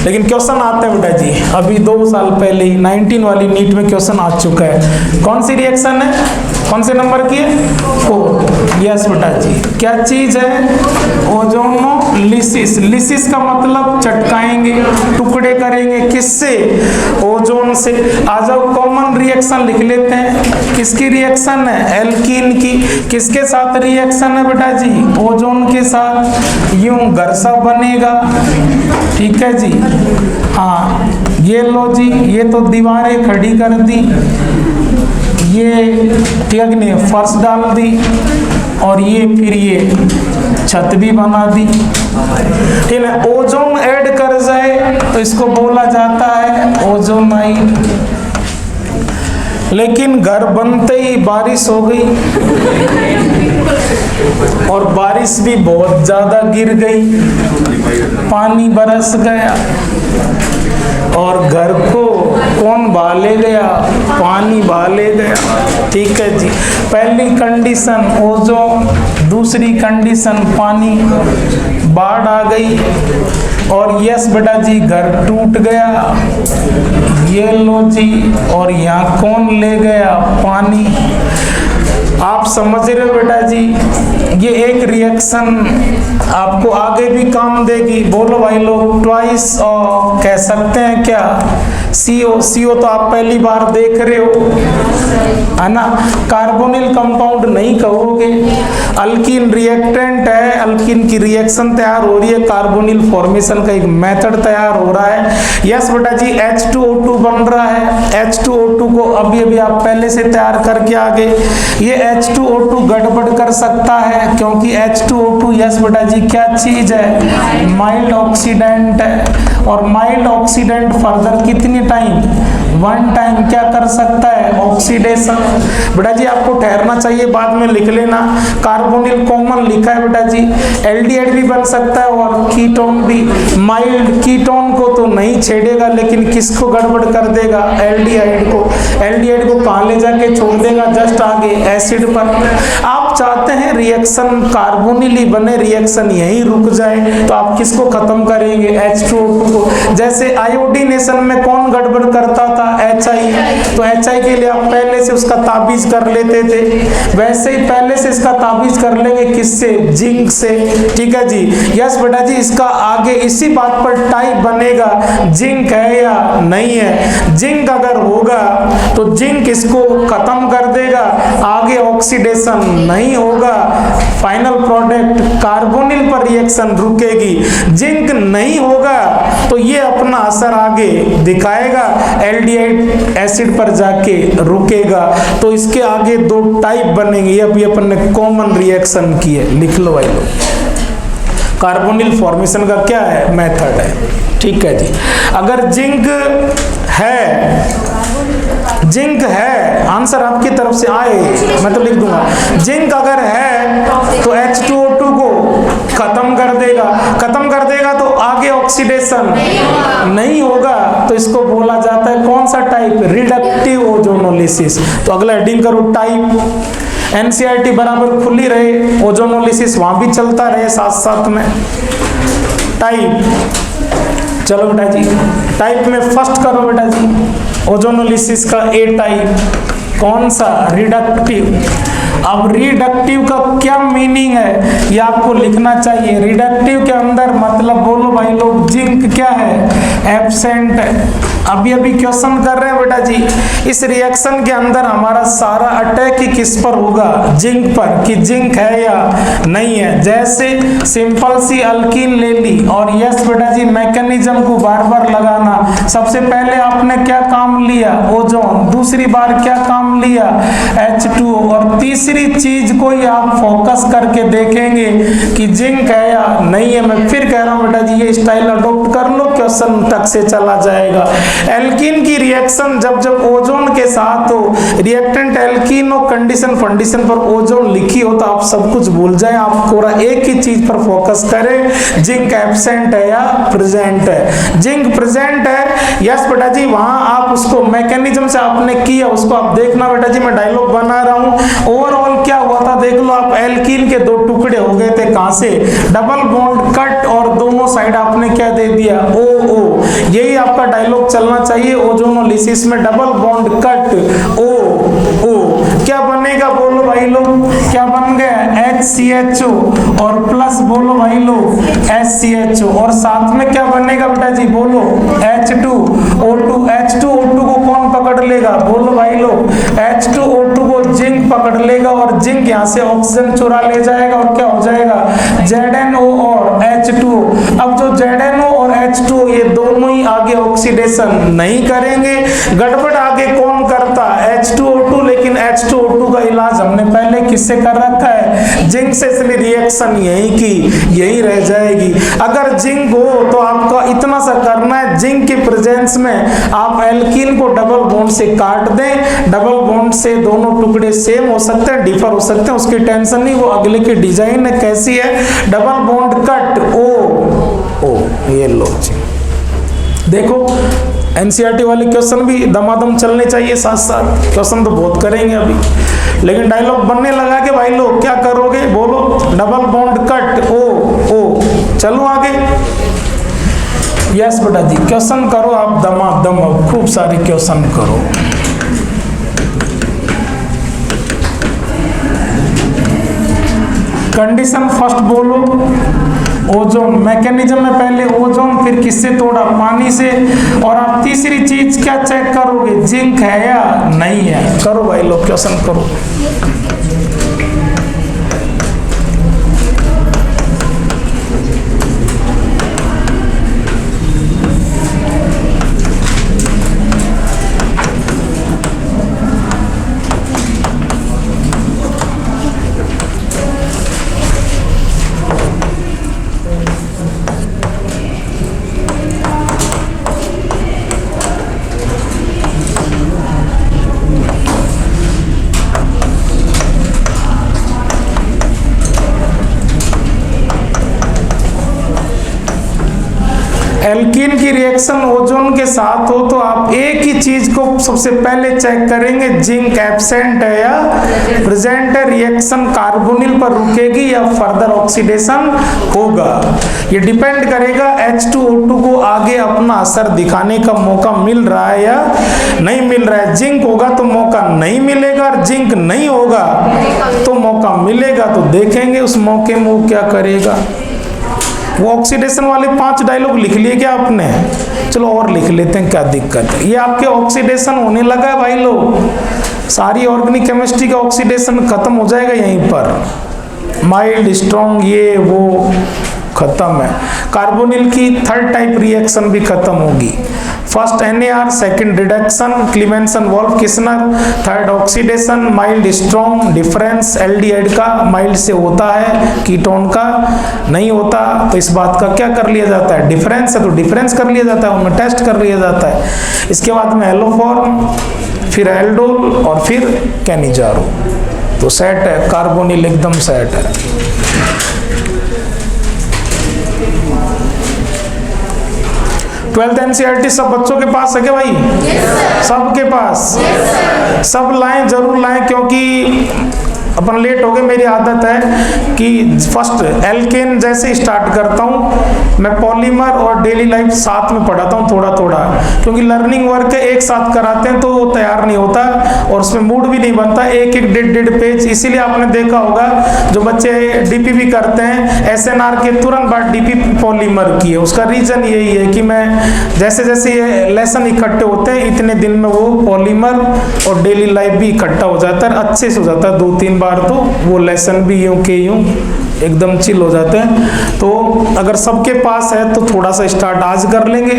लेकिन क्वेश्चन आते हैं बेटा जी। अभी 2 साल पहले ही 19 वाली नीट में क्वेश्चन आ चुका है। कौन सी रिएक्शन है? कौन से नंबर की है? 4। यस बेटा जी। क्या चीज है? ओजोनोलिसिस। लिसिस का मतलब चटकाएंगे, टुकड़े करेंगे, किससे? ओजोन से। आ जाओ कॉमन रिएक्शन लिख लेते हैं। किसकी रिएक्शन है? एल्कीन की। किसके साथ रिएक्शन है बेटा जी? ओजोन के साथ। यूं घर्षण बनेगा, ठीक है जी। हाँ, ये लो जी, ये तो दीवारें खड़ी कर दी, ये ठीक ने फर्श डाल दी, और ये फिर ये छत भी बना दी, ठीक है। ओजोन ऐड कर जाए तो इसको बोला जाता है ओजोनाइड। लेकिन घर बनते ही बारिश हो गई, और बारिश भी बहुत ज्यादा गिर गई, पानी बरस गया, और घर को कौन बहा ले गया? पानी बहा ले गया, ठीक है जी। पहली कंडीशन ओजोन, दूसरी कंडीशन पानी, बाढ़ आ गई, और यस बेटा जी घर टूट गया, ये लो जी, और यहाँ कौन ले गया? पानी। आप समझ रहे हो बेटा जी? ये एक रिएक्शन आपको आगे भी काम देगी। बोलो भाई लोग, ट्वाइस कह सकते हैं क्या? CO तो आप पहली बार देख रहे हो, है ना? कार्बोनिल कंपाउंड नहीं कहोगे, अल्कीन रिएक्टेंट है, अल्कीन की रिएक्शन तैयार हो रही है, कार्बोनिल फॉर्मेशन का एक मेथड तैयार हो रहा है। यस बेटा जी, H2O2 बन रहा है। H2O2 को अभी आप पहले से तैयार करके आ गए। ये H2O2 गड़बड़ कर सकता है, क्योंकि H2O2 यस बेटा जी क्या चीज है? माइल्ड ऑक्सीडेंट है, और माइल्ड ऑक्सीडेंट फर्दर कितने टाइम? 1 टाइम क्या कर सकता है? ऑक्सीडेशन। बेटा जी आपको ठहरना चाहिए, बाद में लिख लेना। कार्बोनिल कॉमन लिखा है बेटा जी, एल्डिहाइड भी बन सकता है और कीटोन भी। माइल्ड कीटोन को तो नहीं छेड़ेगा, लेकिन किसको गड़बड़ कर देगा? एल्डिहाइड को। एल्डिहाइड को कहाँ ले जाके छोड़ देगा? जस्ट आगे एसिड पर। आप आप चाहते हैं रिएक्शन कार्बोनिल बने, रिएक्शन यहीं रुक जाए, तो आप किसको खत्म करेंगे, H2O2 को। जैसे आयोडीनेशन में कौन गड़बड़ करता था, HI, तो HI के लिए आप पहले से उसका ताबीज कर लेते थे, वैसे ही पहले से इसका ताबीज कर लेंगे, किससे, जिंक से। ठीक है जी, यस बेटा जी। इसका आगे इसी बात पर टाइप बनेगा, जिंक है या नहीं है। जिंक अगर होगा तो जिंक इसको खत्म कर देगा, आगे ऑक्सीडेशन नहीं होगा, फाइनल प्रोडक्ट कार्बोनिल पर रिएक्शन रुकेगी। जिंक नहीं होगा तो ये अपना असर आगे दिखाएगा, एल्डिहाइड एसिड पर जाके रुकेगा। तो इसके आगे दो टाइप बनेंगे, अभी अपन ने कॉमन रिएक्शन की है, लिख लो भाई लोग। कार्बोनिल फॉर्मेशन का क्या है, मेथड है। ठीक है जी। अगर जिंक है, आंसर आपकी तरफ से आए, मैं तो लिख दूंगा। जिंक अगर है तो H2O2 को खत्म कर देगा तो आगे ऑक्सीडेशन नहीं होगा, तो इसको बोला जाता है कौन सा टाइप, रिडक्टिव ओजोनोलिसिस। तो अगला हेडिंग करो टाइप। एनसीईआरटी बराबर खुली रहे, ओजोनोलिसिस वहां भी चलता रहे साथ साथ में। टाइप, चलो बेटा जी, टाइप में फर्स्ट करो बेटा जी, ओजोनोलिसिस का ए टाइप कौन सा, रिडक्टिव। अब रिडक्टिव का क्या मीनिंग है ये आपको लिखना चाहिए। रिडक्टिव के अंदर मतलब बोलो भाई लोग, जिंक क्या है, एब्सेंट है। अभी क्वेश्चन कर रहे हैं बेटा जी, इस रिएक्शन के अंदर हमारा सारा अटैक ही किस पर होगा, जिंक पर, कि जिंक है या नहीं है। जैसे सिंपल सी अल्कीन ले ली, और यस बेटा जी मैकेनिज्म को बार बार लगाना। सबसे पहले आपने क्या काम लिया, ओजोन, दूसरी बार क्या काम लिया, H2O, और तीसरी चीज को ही आप फोकस करके देखेंगे कि जिंक है या नहीं है। मैं फिर कह रहा हूं बेटा जी, ये स्टाइल अडॉप्ट कर लो, क्वेश्चन तक से चला जाएगा। एल्कीन की रिएक्शन जब ओजोन के साथ हो, रिएक्टेंट एल्कीन हो, कंडीशन फंडीशन पर ओजोन लिखी हो, तो आप सब कुछ भूल जाएं, आप पूरा एक ही चीज पर फोकस करें, जिंक एब्सेंट है या प्रेजेंट है। जिंक प्रेजेंट है, यस बेटा जी, वहां आप उसको मैकेनिज्म से आपने किया, उसको आप देखना बेटा जी, मैं डायलॉग बना रहा हूं। ओवरऑल क्या हुआ था देख लो आप, एल्कीन के दो टुकड़े हो गए थे, कहां से, डबल बॉन्ड कट, और दोनों साइड आपने क्या दे दिया, OO। यही आपका डायलॉग चलना चाहिए ओजोनोलिसिस में, डबल बॉन्ड कट, O। क्या बनेगा बोलो भाई लोग, क्या बन गया, HCHO, और प्लस बोलो भाई लोग SCHO, और साथ में क्या बनेगा बेटा जी, बोलो H2O2। H2O2 को कौन पकड़ लेगा, बोलो भाई लोग, H2O2 को जिंक पकड़ लेगा, और जिंक यहाँ से ऑक्सीजन चुरा ले जाएगा, और क्या हो जाएगा, ZNO और H2O। अब जो ZNO और H2O ये दोनों ही आगे ऑक्सीडेशन नहीं करेंगे। गड़बड़ आगे कौन करता, H2O2, लेकिन H2O2 का इलाज हमने पहले किससे कर रखा है, जिंक से, इसलिए रिएक्शन यही रह जाएगी। अगर जिंक हो तो आपका इतना सा करना है, जिंक के प्रेजेंस में आप एल्कीन को डबल बॉन्ड से काट दें। डबल बॉन्ड से दोनों टुकड़े सेम हो सकते हैं, डिफर हो सकते हैं, उसकी टेंशन नहीं, वो अगले की डिजाइन है कैसी है, डबल बॉन्ड कट, O। ये लो जी, देखो एनसीईआरटी वाले क्वेश्चन भी दमादम चलने चाहिए साथ साथ, क्वेश्चन तो बहुत करेंगे अभी, लेकिन डायलॉग बनने लगा के भाई लोग क्या करोगे, बोलो डबल बॉन्ड कट, O। चलो आगे, यस बेटा जी, क्वेश्चन करो आप दमादम, अब खूब सारे क्वेश्चन करो। कंडीशन फर्स्ट बोलो, ओजोन, मैकेनिज्म में पहले ओजोन, फिर किससे तोड़ा, पानी से, और आप तीसरी चीज क्या चेक करोगे, जिंक है या नहीं है। करो भाई लोग, क्वेश्चन करो। एल्कीन की रिएक्शन ओजोन के साथ हो तो आप एक ही चीज को सबसे पहले चेक करेंगे, जिंक एब्सेंट है या प्रेजेंट है, रिएक्शन कार्बोनिल पर रुकेगी या फर्दर ऑक्सीडेशन होगा। ये डिपेंड करेगा H2O2 को आगे अपना असर दिखाने का मौका मिल रहा है या नहीं मिल रहा है। जिंक होगा तो मौका नहीं मिलेगा, और जिंक नहीं होगा तो मौका मिलेगा। तो देखेंगे उस मौके में वो क्या करेगा। वो ऑक्सीडेशन वाले 5 डायलॉग लिख लिए क्या आपने? चलो और लिख लेते हैं, क्या दिक्कत है। ये आपके ऑक्सीडेशन होने लगा है भाई लोग, सारी ऑर्गेनिक केमिस्ट्री का ऑक्सीडेशन खत्म हो जाएगा यहीं पर। माइल्ड, स्ट्रॉन्ग, ये वो खत्म है। कार्बोनिल की 3rd टाइप रिएक्शन भी खत्म होगी। First NAR, second reduction Clemmensen Wolff Kishner, third oxidation mild strong. Difference aldehyde का माइल्ड से होता है, कीटोन का नहीं होता। तो इस बात का क्या कर लिया जाता है, डिफरेंस है तो डिफरेंस कर लिया जाता है, उनमें टेस्ट कर लिया जाता है। इसके बाद में एलोफॉर्म, फिर एल्डोल और फिर कैनिजारो। तो सेट है, कार्बोनिल एकदम सेट है। ट्वेल्थ NCERT सब बच्चों के पास है क्या भाई? सबके पास? सब लाएं, जरूर लाएं, क्योंकि अपन लेट हो गए। मेरी आदत है कि फर्स्ट एल्केन जैसे स्टार्ट करता हूँ मैं पॉलीमर और डेली लाइफ साथ में पढ़ाता हूँ थोड़ा थोड़ा, क्योंकि लर्निंग वर्क एक साथ कराते हैं तो वो तैयार नहीं होता और उसमें मूड भी नहीं बनता। एक एक 1.5 पेज, इसीलिए आपने देखा होगा जो बच्चे DPP करते हैं SNR के तुरंत बाद DPP पॉलीमर की है। उसका रीजन यही है कि मैं जैसे जैसे ये लेसन इकट्ठे होते हैं इतने दिन में वो पॉलीमर और डेली लाइफ भी इकट्ठा हो जाता है, अच्छे से हो जाता है। 2-3 बार तो वो लेसन भी यूं के यूं एकदम चिल हो जाते हैं। तो अगर सबके पास है तो थोड़ा सा स्टार्ट आज कर लेंगे,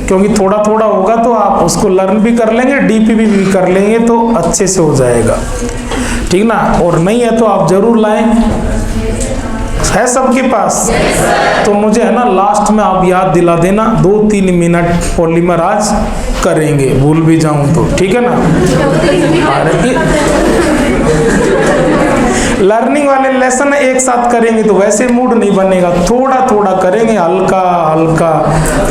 क्योंकि थोड़ा थोड़ा होगा तो आप उसको लर्न भी कर लेंगे, DPP भी कर लेंगे तो अच्छे से हो जाएगा, ठीक ना। और नहीं है तो आप जरूर लाएं। है सबके पास? तो मुझे है ना लास्ट में आप याद दिला देना, 2-3 मिनट पॉलीमर आज करेंगे, भूल भी जाऊं तो, ठीक है ना। लर्निंग वाले लेसन एक साथ करेंगे तो वैसे मूड नहीं बनेगा, थोड़ा थोड़ा करेंगे, हल्का हल्का,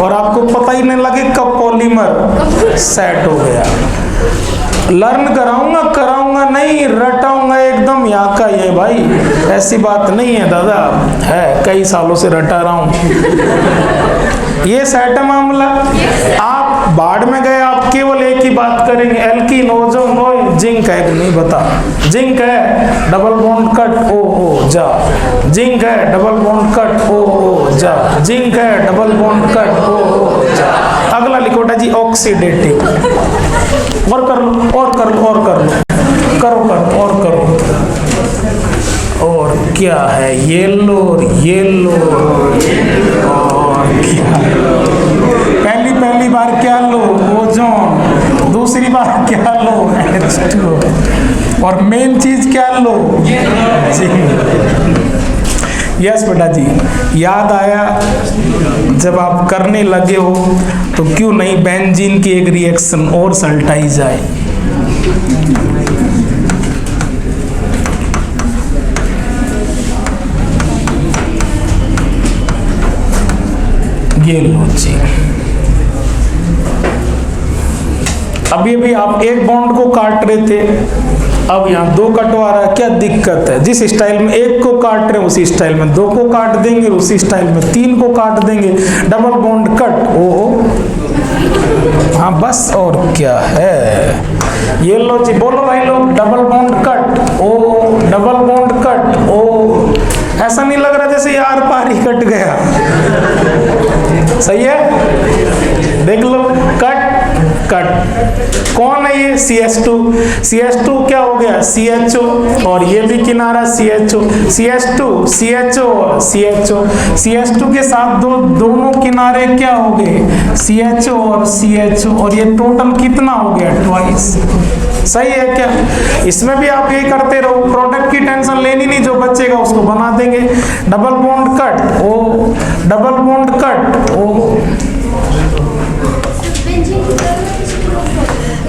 और आपको पता ही नहीं लगे कब पॉलीमर सेट हो गया। लर्न कराऊंगा नहीं, रटाऊंगा एकदम यहाँ का ये भाई, ऐसी बात नहीं है दादा, है कई सालों से रटा रहा हूँ। ये सेट है मामला। आप बाढ़ में गए, आप केवल एक ही बात करेंगे, एल्कीन, ओजोन, ओए, जिंक है कि नहीं बता, जिंक है, डबल बॉन्ड कट, ओ जा, जिंक है, डबल बॉन्ड कट, ओ जा, जिंक है, डबल बॉन्ड कट, ओ जा। अगला लिखोटा जी ऑक्सीडेटिव, और कर लो, और कर लो, और कर लो, करो और करो। और क्या है, येलो, येलो, और क्या, पहली बार क्या लो, ओजोन, दूसरी बार क्या लो, H2, और मेन चीज क्या लो, यस बेटा जी, याद आया। जब आप करने लगे हो तो क्यों नहीं बेंजीन की एक रिएक्शन और सल्टाई जाए। ये लो जी, अभी अभी आप एक बॉन्ड को काट रहे थे, अब यहाँ 2 कटवा रहा है, क्या दिक्कत है? जिस स्टाइल में 1 को काट रहे हैं उसी स्टाइल में 2 को काट देंगे, उसी स्टाइल में 3 को काट देंगे, डबल बॉन्ड कट, ओ हाँ बस, और क्या है। ये लो जी, बोलो भाई लोग, double bond cut, O double bond cut, O ऐसा नहीं लग रहा जैसे यार पार ही कट गया, सही है, देख लो, कट कट। कौन है ये? CH2, CH2 क्या हो गया, CHO, और ये भी किनारा CHO, CH2, CHO और CHO, CH2 के साथ दोनों किनारे क्या हो गए, CHO और CHO, और ये टोटल कितना हो गया, ट्वाइस। सही है क्या? इसमें भी आप ये करते रहो, प्रोडक्ट की टेंशन लेनी नहीं, जो बचेगा उसको बना देंगे। Double bond cut, O double bond cut, O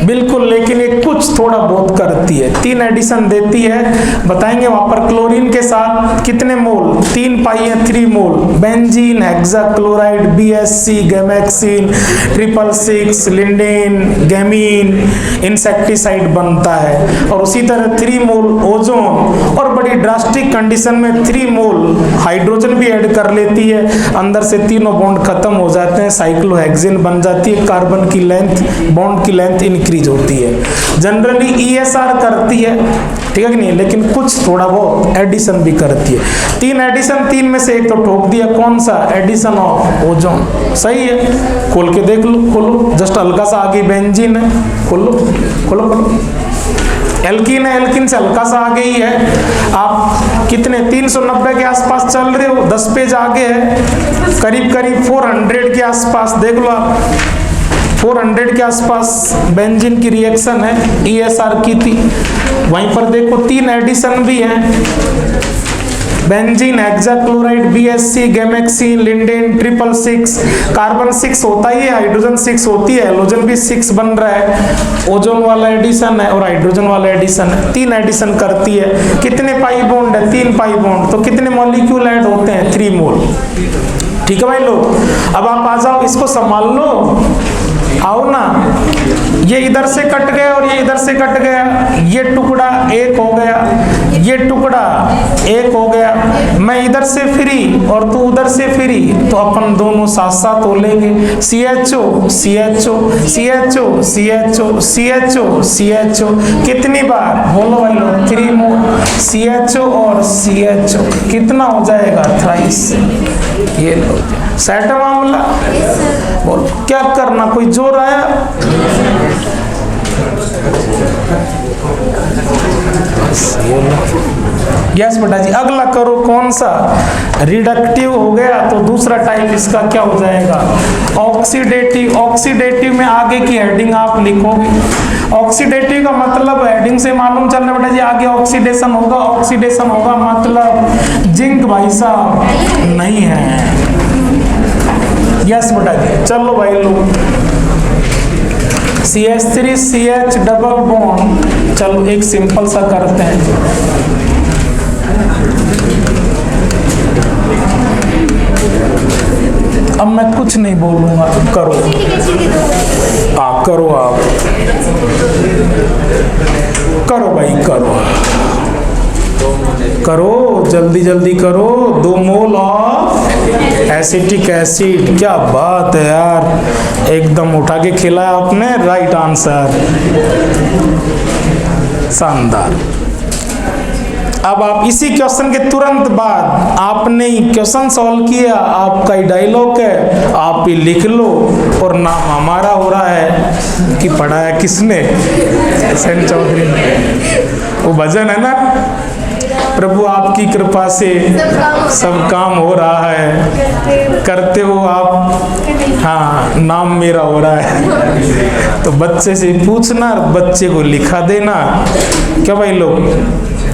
बिल्कुल, लेकिन ये कुछ थोड़ा बहुत करती है। 3 एडिशन देती है, बताएंगे वहां पर। क्लोरीन के साथ कितने मोल? 3 पाई है 3 mole. Benzene, hexachloride, BSC, gammexane, 666, lindane, गैमीन, इंसेक्टिसाइड बनता है। और उसी तरह 3 मोल ओजोन, और बड़ी ड्रास्टिक कंडीशन में 3 मोल हाइड्रोजन भी ऐड कर लेती है। अंदर से तीनों बॉन्ड खत्म हो जाते हैं, साइक्लोहेक्सेन बन जाती है। कार्बन की लेंथ, बॉन्ड की लेंथ इंक्रीज होती है। जनरली ESR करती है, ठीक है कि नहीं, लेकिन कुछ थोड़ा बहुत एडिशन भी करती है। 3 एडिशन, 3 में से एक तो ठोक दिया, कौन सा? Addition of ozone. सही है, खोल के देख लो, खोलो, जस्ट हल्का सा आगे बेंजीन है, खोलो खोलो खोलो। एल्कीन है, एल्कीन से हल्का सा आगे ही है। आप कितने 390 के आसपास चल रहे हो, 10 पेज आगे है, करीब करीब 400 के आसपास। देख लो आप, 400 के आसपास बेंजीन की रिएक्शन है, ESR की थी। वहीं पर देखो 3 एडिशन भी हैं, benzene, hexachloride, BSC, gammexane, lindane, 666। Carbon 6 होता ही है, हाइड्रोजन 6 होती है, हेलोजन भी 6 बन रहा है। ओजोन वाला एडिशन है और हाइड्रोजन वाला एडिशन है। 3 एडिशन करती है। कितने पाई बॉन्ड है? 3 पाई बॉन्ड। तो कितने मॉलिक्यूल ऐड होते हैं? 3 मोल। ठीक है भाई लोग, अब आप आ जाओ, इसको संभाल लो, आओ ना। ये इधर से कट गया और ये इधर से कट गया, ये टुकड़ा एक हो गया, ये टुकड़ा एक हो गया। मैं इधर से फ्री और तू उधर से फ्री, तो अपन दोनों साथ साथ हो लेंगे। CHO CHO CHO CHO CHO CHO। कितनी बार? बोलो भाई लोग, 3 मोल। CHO और CHO कितना हो जाएगा? थ्राइस। ये लो, सेट मामला। बोल क्या करना, कोई जोर आया? यस बेटा जी, अगला करो, कौन सा? रिडक्टिव हो गया, तो दूसरा टाइप इसका क्या हो जाएगा? ऑक्सीडेटिव। ऑक्सीडेटिव में आगे की हेडिंग आप लिखोगे। ऑक्सीडेटिव का मतलब हेडिंग से मालूम चलना बेटा जी, आगे ऑक्सीडेशन होगा। ऑक्सीडेशन होगा मतलब जिंक भाई साहब नहीं है। यस बेटा जी, चलो भाई लोग, CH3 CH डबल बॉन्ड। चलो एक सिंपल सा करते हैं। अब मैं कुछ नहीं बोलूंगा, करो आप, करो आप, करो भाई, करो करो, जल्दी जल्दी करो। 2 मोल ऑफ एसिटिक एसिड। क्या बात है यार, एकदम उठा के खिलाया आपने, राइट आंसर, शानदार। अब आप इसी क्वेश्चन के तुरंत बाद, आपने क्वेश्चन सॉल्व किया, आपका ही डायलॉग है, आप ही लिख लो। और नाम हमारा हो रहा है कि पढ़ाया किसने? सेन चौधरी। वो भजन है ना, प्रभु आपकी कृपा से सब काम हो रहा है, करते हो आप, हाँ नाम मेरा हो रहा है। तो बच्चे से पूछना, बच्चे को लिखा देना। क्या भाई लोग,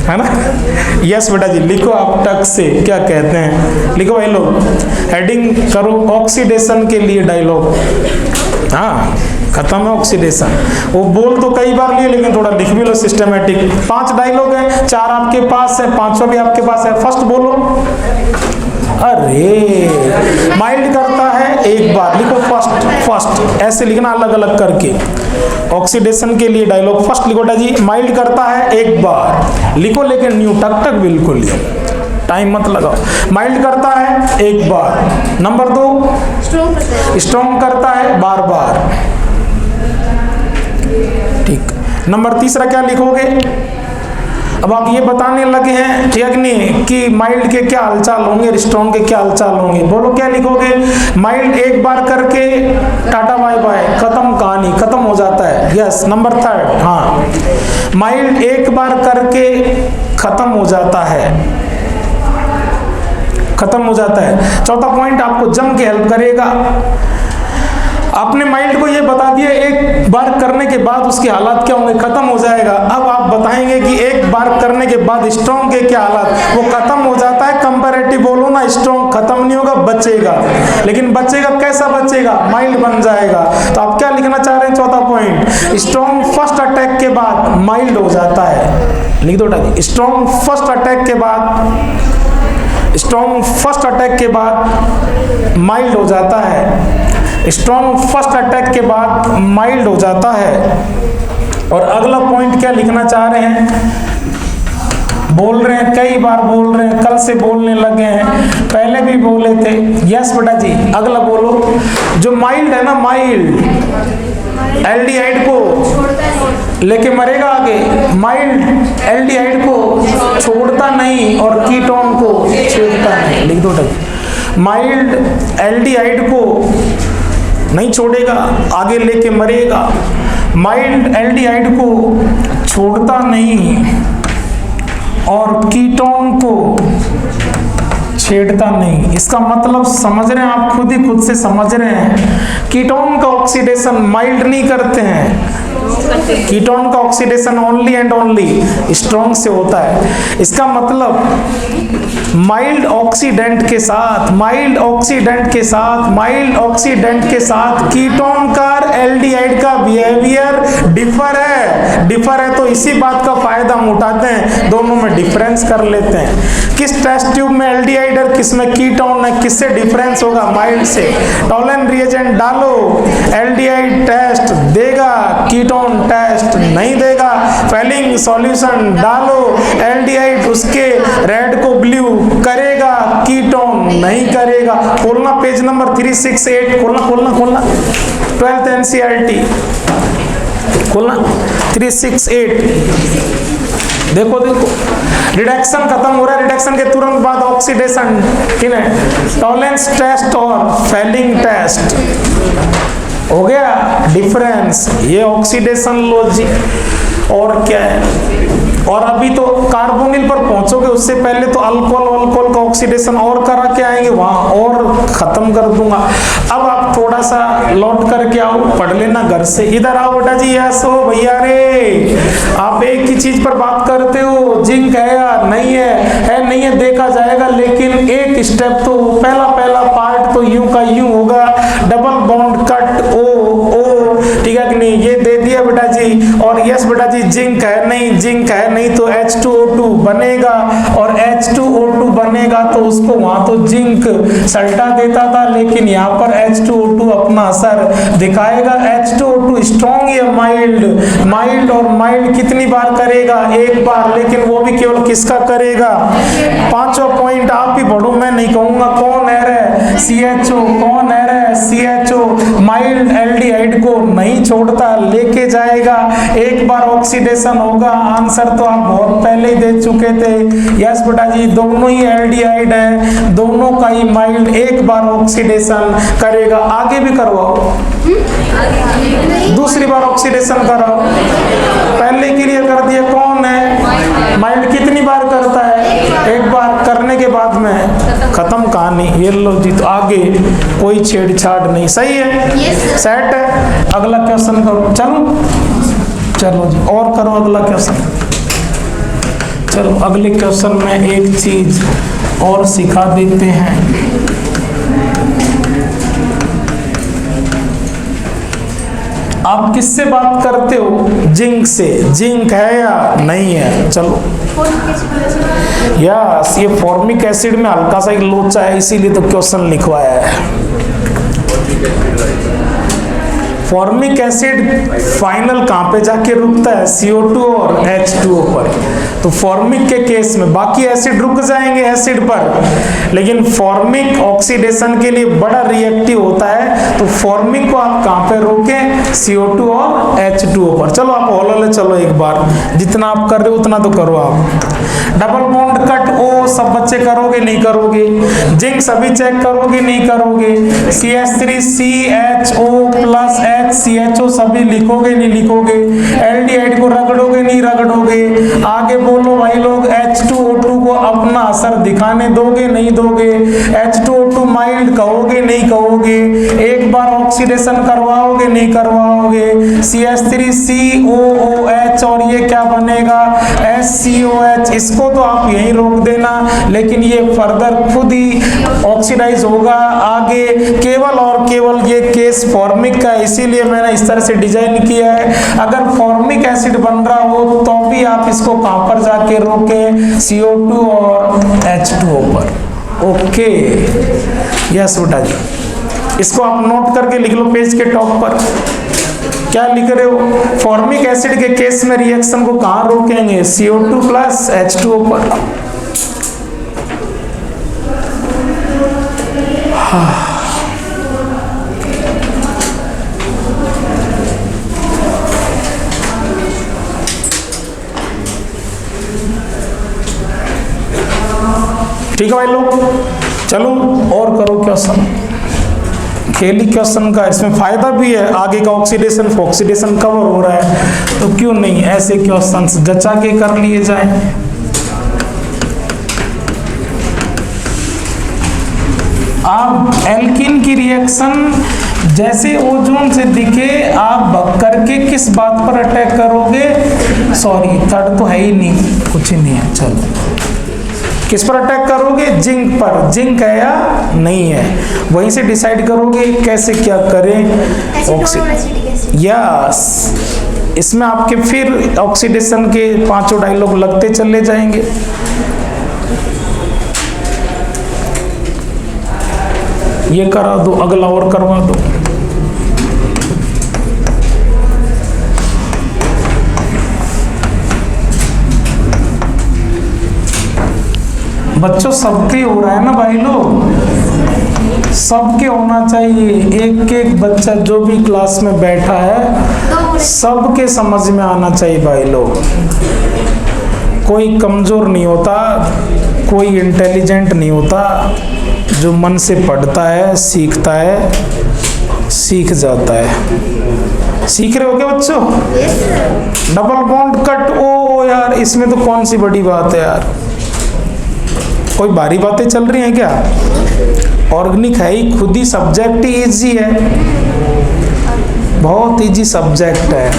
है ना? यस बेटा जी, लिखो आप टक से, क्या कहते हैं, लिखो भाई लोग। हेडिंग करो ऑक्सीडेशन के लिए डायलॉग। हाँ, खत्म है ऑक्सीडेशन। वो बोल तो कई बार लिए, लेकिन थोड़ा लिख भी लो सिस्टमेटिक। 5 डायलॉग है, 4 आपके पास है, 5वां भी आपके पास है। फर्स्ट बोलो। अरे माइल्ड करता है, एक बार लिखो फर्स्ट। फर्स्ट ऐसे लिखना अलग अलग करके। ऑक्सीडेशन के लिए डायलॉग फर्स्ट लिखो जी। माइल्ड करता है, एक बार लिखो, लेकिन न्यू टक टक बिल्कुल, टाइम मत लगाओ। माइल्ड करता है, एक बार। नंबर 2, स्ट्रॉन्ग करता है, बार बार। ठीक। नंबर 3 क्या लिखोगे? अब आप ये बताने लगे हैं, ठीक है कि नहीं, कि माइल्ड के क्या हालचाल होंगे, स्ट्रॉन्ग के क्या हालचाल होंगे। बोलो क्या लिखोगे? माइल्ड एक बार करके टाटा बाय बाय, खत्म, कहानी खत्म हो जाता है। यस। नंबर 3, हाँ, माइल्ड एक बार करके खत्म हो जाता है, खत्म हो जाता है। चौथा पॉइंट आपको जम के हेल्प करेगा। आपने माइल्ड को ये बता दिया, एक बार करने के बाद उसके हालात क्या होंगे, खत्म हो जाएगा। अब आप बताएंगे कि एक बार करने के बाद स्ट्रॉन्ग के क्या हालत, वो खत्म हो जाता है। कंपैरेटिव बोलो ना, स्ट्रॉन्ग खत्म नहीं होगा, बचेगा। लेकिन बचेगा कैसा बचेगा, माइल्ड बन जाएगा। तो आप क्या लिखना चाह रहे हैं, चौथा पॉइंट, स्ट्रॉन्ग फर्स्ट अटैक के बाद माइल्ड हो जाता है। लिख दो, स्ट्रॉन्ग फर्स्ट अटैक के बाद, स्ट्रॉन्ग फर्स्ट अटैक के बाद माइल्ड हो जाता है। स्ट्रॉन्ग फर्स्ट अटैक के बाद माइल्ड हो जाता है। और अगला पॉइंट क्या लिखना चाह रहे हैं, बोल रहे हैं, कई बार बोल रहे हैं, कल से बोलने लगे हैं, पहले भी बोले थे। यस बेटा जी, अगला बोलो। जो माइल्ड है ना, माइल्ड एल्डिहाइड को लेके मरेगा आगे, माइल्ड एल्डिहाइड को छोड़ता नहीं और कीटोन को छेड़ता नहीं। लिख दो, माइल्ड एल्डिहाइड को नहीं छोड़ेगा, आगे लेके मरेगा। माइल्ड एल्डिहाइड को छोड़ता नहीं और कीटोन को छेड़ता नहीं। इसका मतलब समझ रहे हैं आप, खुद ही खुद से समझ रहे हैं। कीटोन का ऑक्सीडेशन माइल्ड नहीं करते हैं, कीटोन का oxidation only and only strong से होता है। इसका मतलब माइल्ड ऑक्सीडेंट के साथ, माइल्ड ऑक्सीडेंट के साथ, माइल्ड ऑक्सीडेंट के साथ कीटोन का एल्डिहाइड का बिहेवियर डिफर है। डिफर है तो इसी बात का फायदा हम उठाते हैं, दोनों में डिफरेंस कर लेते हैं। किस टेस्ट ट्यूब में एल्डिहाइड और किस में कीटोन है, किससे डिफरेंस होगा, माइल्ड से। टॉलन रिएजेंट डालो, एल्डिहाइड टेस्ट देगा, कीटोन टेस्ट नहीं देगा। फेलिंग सॉल्यूशन डालो, एल्डिहाइड उसके रेड को ब्लू करेगा, कीटोन नहीं करेगा। खोलना पेज नंबर 368, खोलना खोलना खोलना, 12th NCERT खोलना 368। देखो देखो, रिडक्शन खत्म हो रहा है, रिडक्शन के तुरंत बाद ऑक्सीडेशन, ठीक है। टॉलेंस टेस्ट और फेलिंग टेस्ट हो गया डिफरेंस, ये ऑक्सीडेशन लॉजी। और क्या है, और अभी तो कार्बोनिल पर पहुंचोगे, उससे पहले तो अल्कोहल, अल्कोहल का ऑक्सीडेशन और करा के आएंगे वहां, और खत्म कर दूंगा। अब आप थोड़ा सा लौट करके आओ, पढ़ लेना घर से। इधर आओ बेटा जी, यस हो भैया रे। आप एक ही चीज पर बात करते हो, जिंक है या नहीं है नहीं है देखा जाएगा, लेकिन एक स्टेप तो पहला पार्ट तो यूं का यूं होगा, डबल बॉन्ड कट ओ ओ, ठीक है कि नहीं, ये दे दिया बेटा जी। और यस बेटा जी, जिंक है नहीं, जिंक है नहीं तो H2O2 बनेगा, और H2O2 बनेगा तो उसको वहां तो जिंक सल्टा देता था, लेकिन यहाँ पर H2O2 अपना असर दिखाएगा। H2O2 स्ट्रॉन्ग या माइल्ड, माइल्ड, और माइल्ड कितनी बार करेगा, एक बार, लेकिन वो भी केवल किसका करेगा, पांचों पॉइंट आप ही पढ़ो, मैं नहीं कहूंगा। कौन है रे, CHO, कौन है रे, CHO माइल्ड एल्डिहाइड को नहीं छोड़ता, लेके जाएगा, एक बार ऑक्सीडेशन होगा। आंसर तो आप बहुत पहले ही दे चुके थे। यस बेटा जी, दोनों ही एल्डिहाइड है, दोनों का ही माइल्ड एक बार ऑक्सीडेशन करेगा। आगे भी करवाओ, दूसरी बार ऑक्सीडेशन कराओ, पहले क्लियर कर दिया। कौन है माइल्ड, कितनी बार करता है, एक बार, करने के बाद में खत्म कहानी। ये लो जी, तो आगे कोई छेड़छाड़ नहीं, सही है, सेट है। अगला क्वेश्चन करो, चलो जी, और करो अगला क्वेश्चन। चलो अगले क्वेश्चन में एक चीज और सिखा देते हैं। आप किससे बात करते हो, जिंक से, जिंक है या नहीं है। चलो यस, ये फॉर्मिक एसिड में हल्का सा एक लोचा है, इसीलिए तो क्वेश्चन लिखवाया है। फॉर्मिक एसिड फाइनल कहाँ पे जाके रुकता है, CO2 और H2O पर। तो फॉर्मिक के केस में बाकी एसिड रुक जाएंगे एसिड पर, लेकिन फॉर्मिक ऑक्सीडेशन के लिए बड़ा रिएक्टिव होता है, तो फॉर्मिक को आप कहाँ पे रोकें, CO2 और H2O पर। चलो आप हॉल ले चलो एक बार, जितना आप कर रहे हो उतना तो करो आप। डबल बॉन्ड कट ओ सब बच्चे करोगे नहीं करोगे, जिंक सभी चेक करोगे नहीं करोगे, CH3CHO प्लस HCHO सभी लिखोगे नहीं लिखोगे, एल्डिहाइड को रगड़ोगे नहीं रगड़ोगे। आगे बोलो भाई लोग, H2O2 को अपना असर दिखाने दोगे नहीं दोगे? H2O2 माइल्ड कहोगे नहीं कहोगे? एक बार ऑक्सीडेशन करवाओगे नहीं करवाओगे? CH3COOH और ये क्या बनेगा? SCOH। इसको तो आप यहीं रोक देना, लेकिन ये फर्दर खुद ही ऑक्सीडाइज होगा आगे। केवल और केवल ये केस फॉर्मिक का, इसीलिए मैंने इस तरह से डिजाइन किया है। अगर फॉर्मिक एसिड बन रहा हो तो भी आप इसको कहां पर जाके रोकें? CO2 और H2O पर। ओके, यस बेटा जी, इसको आप नोट करके लिख लो पेज के टॉप पर। क्या लिख रहे हो? फॉर्मिक एसिड के केस में रिएक्शन को कहां रोकेंगे? CO2 प्लस H2O पर। ठीक है भाई लोग, चलो और करो क्वेश्चन, खेली क्वेश्चन का। इसमें फायदा भी है, आगे का ऑक्सीडेशन कवर हो रहा है, तो क्यों नहीं ऐसे क्वेश्चन जचा के कर लिए जाए। आप एल्कीन की रिएक्शन जैसे ओजोन से दिखे, आप करके किस बात पर अटैक करोगे? सॉरी, थर्ड तो है ही नहीं, कुछ ही नहीं है। चलो, किस पर अटैक करोगे? जिंक पर। जिंक है या नहीं है, वहीं से डिसाइड करोगे कैसे क्या करें। यस, इसमें आपके फिर ऑक्सीडेशन के पांचों डायलॉग लगते चले जाएंगे। ये करा दो, अगला और करवा दो। बच्चों सबके हो रहा है ना भाई लोग, सबके होना चाहिए। एक एक बच्चा जो भी क्लास में बैठा है सबके समझ में आना चाहिए भाई लोग। कोई कमजोर नहीं होता, कोई इंटेलिजेंट नहीं होता। जो मन से पढ़ता है, सीखता है, सीख जाता है। सीख रहे हो क्या बच्चों? डबल बॉन्ड कट, ओ यार, इसमें तो कौन सी बड़ी बात है यार, कोई भारी बातें चल रही हैं क्या? ऑर्गेनिक है ही खुद ही सब्जेक्ट ही इजी है, बहुत इजी सब्जेक्ट है।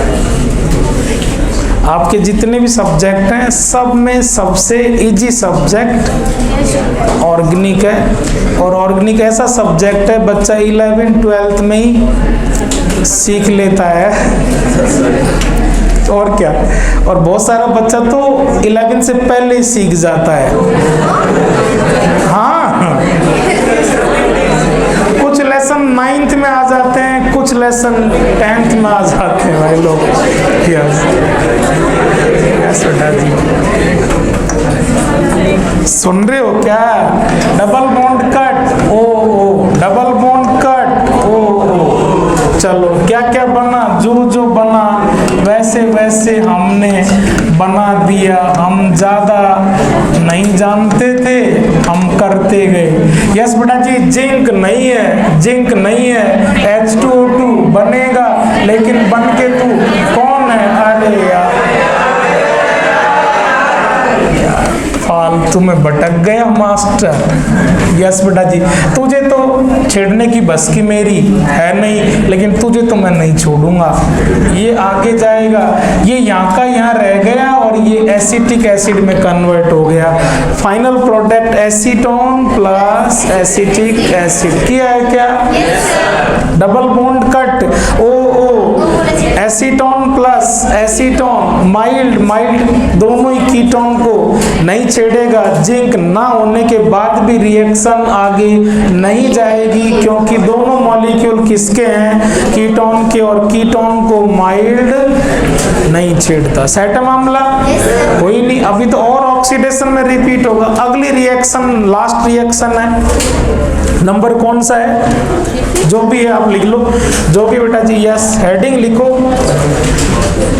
आपके जितने भी सब्जेक्ट हैं सब में सबसे इजी सब्जेक्ट ऑर्गेनिक है। और ऑर्गेनिक ऐसा सब्जेक्ट है बच्चा 11th-12th में ही सीख लेता है। और क्या, और बहुत सारा बच्चा तो 11 से पहले ही सीख जाता है। हाँ, कुछ लेसन 9th में आ जाते हैं, कुछ लेसन 10th में आ जाते हैं भाई लोग। यस, सुन रहे हो क्या? Double bond cut, O double bond cut, O. चलो, क्या क्या बना? जो जो बना वैसे वैसे हमने बना दिया। हम ज्यादा नहीं जानते थे, हम करते गए। यस बेटा जी, जिंक नहीं है, जिंक नहीं है, H2O2 बनेगा, लेकिन बन के तू कौन है? अरे यार फालतू में भटक गया मास्टर। यस बेटा जी, तुझे तो छेड़ने की बस की मेरी है नहीं, लेकिन तुझे तो मैं नहीं छोड़ूंगा। ये आगे जाएगा, ये यहाँ का यहाँ रह गया और ये एसिटिक एसिड में कन्वर्ट हो गया। Final product acetone plus acetic acid किया है क्या? डबल बॉन्ड कट, ओ एसीटोन प्लस एसीटोन, माइल्ड दोनों ही कीटोन को नहीं छेड़ेगा। जिंक ना होने के बाद भी रिएक्शन आगे नहीं जाएगी, क्योंकि दोनों मॉलिक्यूल किसके हैं? कीटोन के, और कीटोन को माइल्ड नहीं छेड़ता। सेट मामला? कोई नहीं, अभी तो और ऑक्सीडेशन में रिपीट होगा। अगली रिएक्शन लास्ट रिएक्शन है, नंबर कौन सा है? जो भी है आप लिख लो, जो भी बेटा जी। यस, हेडिंग लिखो।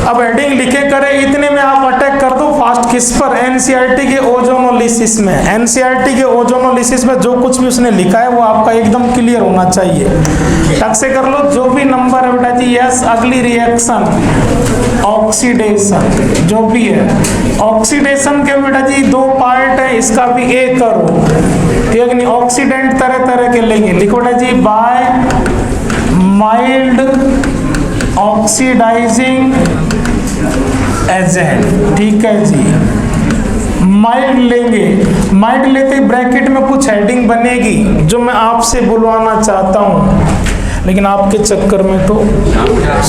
अब हेडिंग लिखे करे, इतने में आप अटैक कर दो। फास्ट किस पर? एनसीईआरटी के ओजोनोलिसिस में। एनसीईआरटी के ओजोनोलिसिस में जो कुछ भी उसने लिखा है वो आपका एकदम क्लियर होना चाहिए। टक से कर लो। जो भी नंबर है बेटा जी, यस। अगली रिएक्शन ऑक्सीडेशन, जो भी है ऑक्सीडेशन के बेटा जी दो पार्ट है, इसका भी एक करो, ठीक है नहीं? ऑक्सीडेंट तरह तरह के लेंगे। लिखो बेटा जी, बाय माइल्ड ऑक्सीडाइजिंग एजेंट, ठीक है जी। माइल्ड लेंगे, माइल्ड लेते ही ब्रैकेट में कुछ हेडिंग बनेगी जो मैं आपसे बुलवाना चाहता हूं, लेकिन आपके चक्कर में तो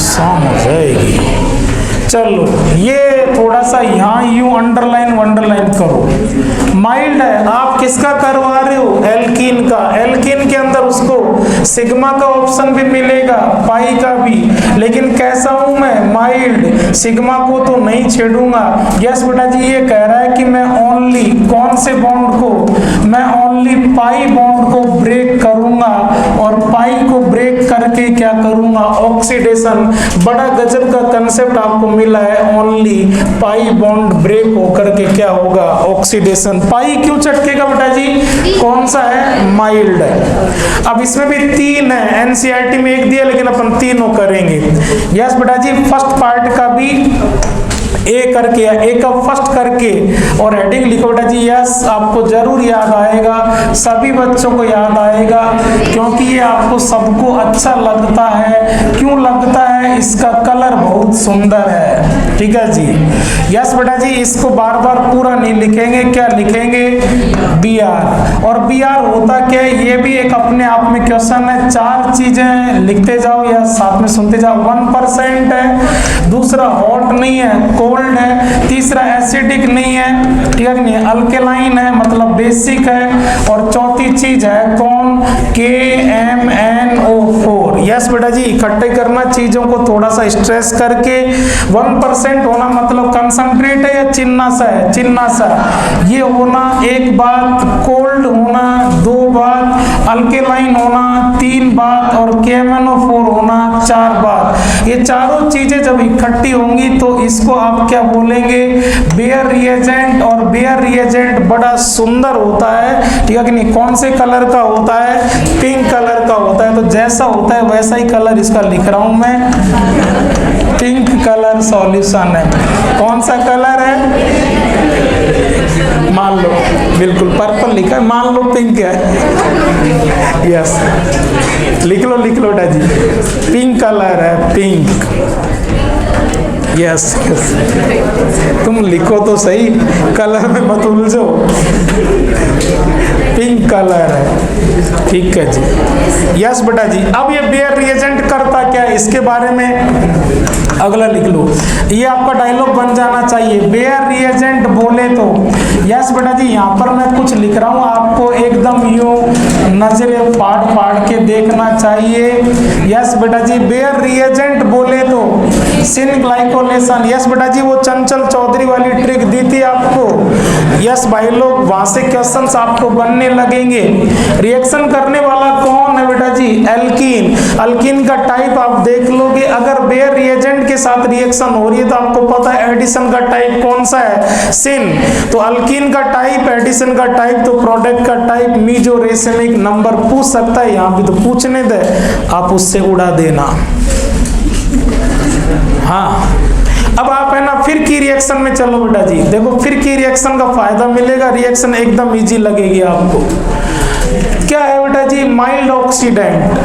शाम हो जाएगी। चलो ये थोड़ा सा यहाँ यूं अंडरलाइन वंडरलाइन करो। माइल्ड है, आप किसका करवा रहे हो? एल्कीन का। एल्कीन के अंदर उसको सिग्मा का ऑप्शन भी मिलेगा, पाई का भी, लेकिन कैसा हूं मैं? माइल्ड। सिग्मा को तो नहीं छेड़ूंगा। यस बेटा जी, ये कह रहा है कि मैं ओनली कौन से बॉन्ड को? मैं ओनली पाई बॉन्ड को ब्रेक करूंगा, और पाई को ब्रेक करके क्या करूंगा? ऑक्सीडेशन। बड़ा गजब का कंसेप्ट आपको मिला है, ओनली पाई बॉन्ड ब्रेक होकर के क्या होगा? ऑक्सीडेशन। पाई क्यों चटकेगा बेटा जी? कौन सा है? माइल्ड है। अब इसमें भी तीन है, एनसीईआरटी में एक दिया लेकिन अपन तीनों करेंगे। यस बेटा जी, फर्स्ट पार्ट का भी ए करके, ए का फर्स्ट करके और हेडिंग लिखो बेटा जी। यस, आपको जरूर याद आएगा, सभी बच्चों को याद आएगा, क्योंकि ये आपको सबको अच्छा लगता है। क्यों लगता है? इसका कलर बहुत सुंदर है, ठीक है जी। यस बेटा जी, इसको बार बार पूरा नहीं लिखेंगे, क्या लिखेंगे? B R. और बी आर होता क्या है? ये भी एक अपने आप में क्वेश्चन है। चार चीजें लिखते जाओ या साथ में सुनते जाओ। 1% है, दूसरा हॉट नहीं है, कोल्ड है, तीसरा एसिडिक नहीं है, ठीक है नहीं, अल्केलाइन है मतलब बेसिक है, और चौथी चीज है कौन? KMnO4। यस बेटा जी, इकट्ठे करना चीजों को थोड़ा सा स्ट्रेस करके। 1% होना मतलब कंसंट्रेट है या चिन्ना सा है? चिन्ना सा। ये होना एक बात, कोल्ड होना दो बात, अल्केलाइन होना तीन बात, और KMnO4 होना चार बात। ये चारों चीजें जब इकट्ठी होंगी तो इसको आप क्या बोलेंगे? Baeyer reagent. और बेयर रिएजेंट बड़ा सुंदर होता है, ठीक है कि नहीं? कौन से कलर का होता है? पिंक कलर का होता है। तो जैसा होता है वैसा ही कलर इसका लिख रहा हूं मैं, पिंक कलर सॉल्यूशन है। कौन सा कलर है? मान लो बिल्कुल पर्पल लिखा है, मान लो पिंक है। यस, लिख लो बेटा जी, पिंक कलर है, पिंक। यस यस, तुम लिखो तो सही, कलर में मत उलझो। पिंक कलर है, ठीक है जी। यस बेटा जी, अब ये बेयर रिएजेंट करता क्या है इसके बारे में अगला लिख लो। ये आपका डायलॉग बन जाना चाहिए। बेयर रिएजेंट बोले तो, यस बेटा जी, यहाँ पर मैं कुछ लिख रहा हूँ, आपको एकदम यूं नजरें फाड़ के देखना चाहिए। यस बेटा जी, बेयर रिएजेंट बोले तो सिन ग्लाइकोलेशन। यस बेटा जी, वो चंचल चौधरी वाली ट्रिक दी थी आपको। यस भाई लोग, वहां से क्वेश्चंस आपको बनने लगेंगे। रिएक्शन करने वाला कौन है बेटा जी? एल्कीन। अल्कीन का टाइप आप देख लोगे, अगर बेयर रिएजेंट के साथ रिएक्शन हो रही है तो आपको पता है एडिशन का टाइप कौन सा है? सिन। तो अल्कीन का टाइप, एडिशन का टाइप, तो प्रोडक्ट का टाइप मीजोरेशनिक। नंबर पूछ सकता है, यहाँ भी तो पूछने दे, आप उससे उड़ा देना। हाँ, अब आप है ना फिर की रिएक्शन में चलो बेटा जी। देखो फिर की रिएक्शन का फायदा मिलेगा, रिएक्शन एकदम इजी लगेगी आपको। क्या है बेटा जी? Mild oxidant.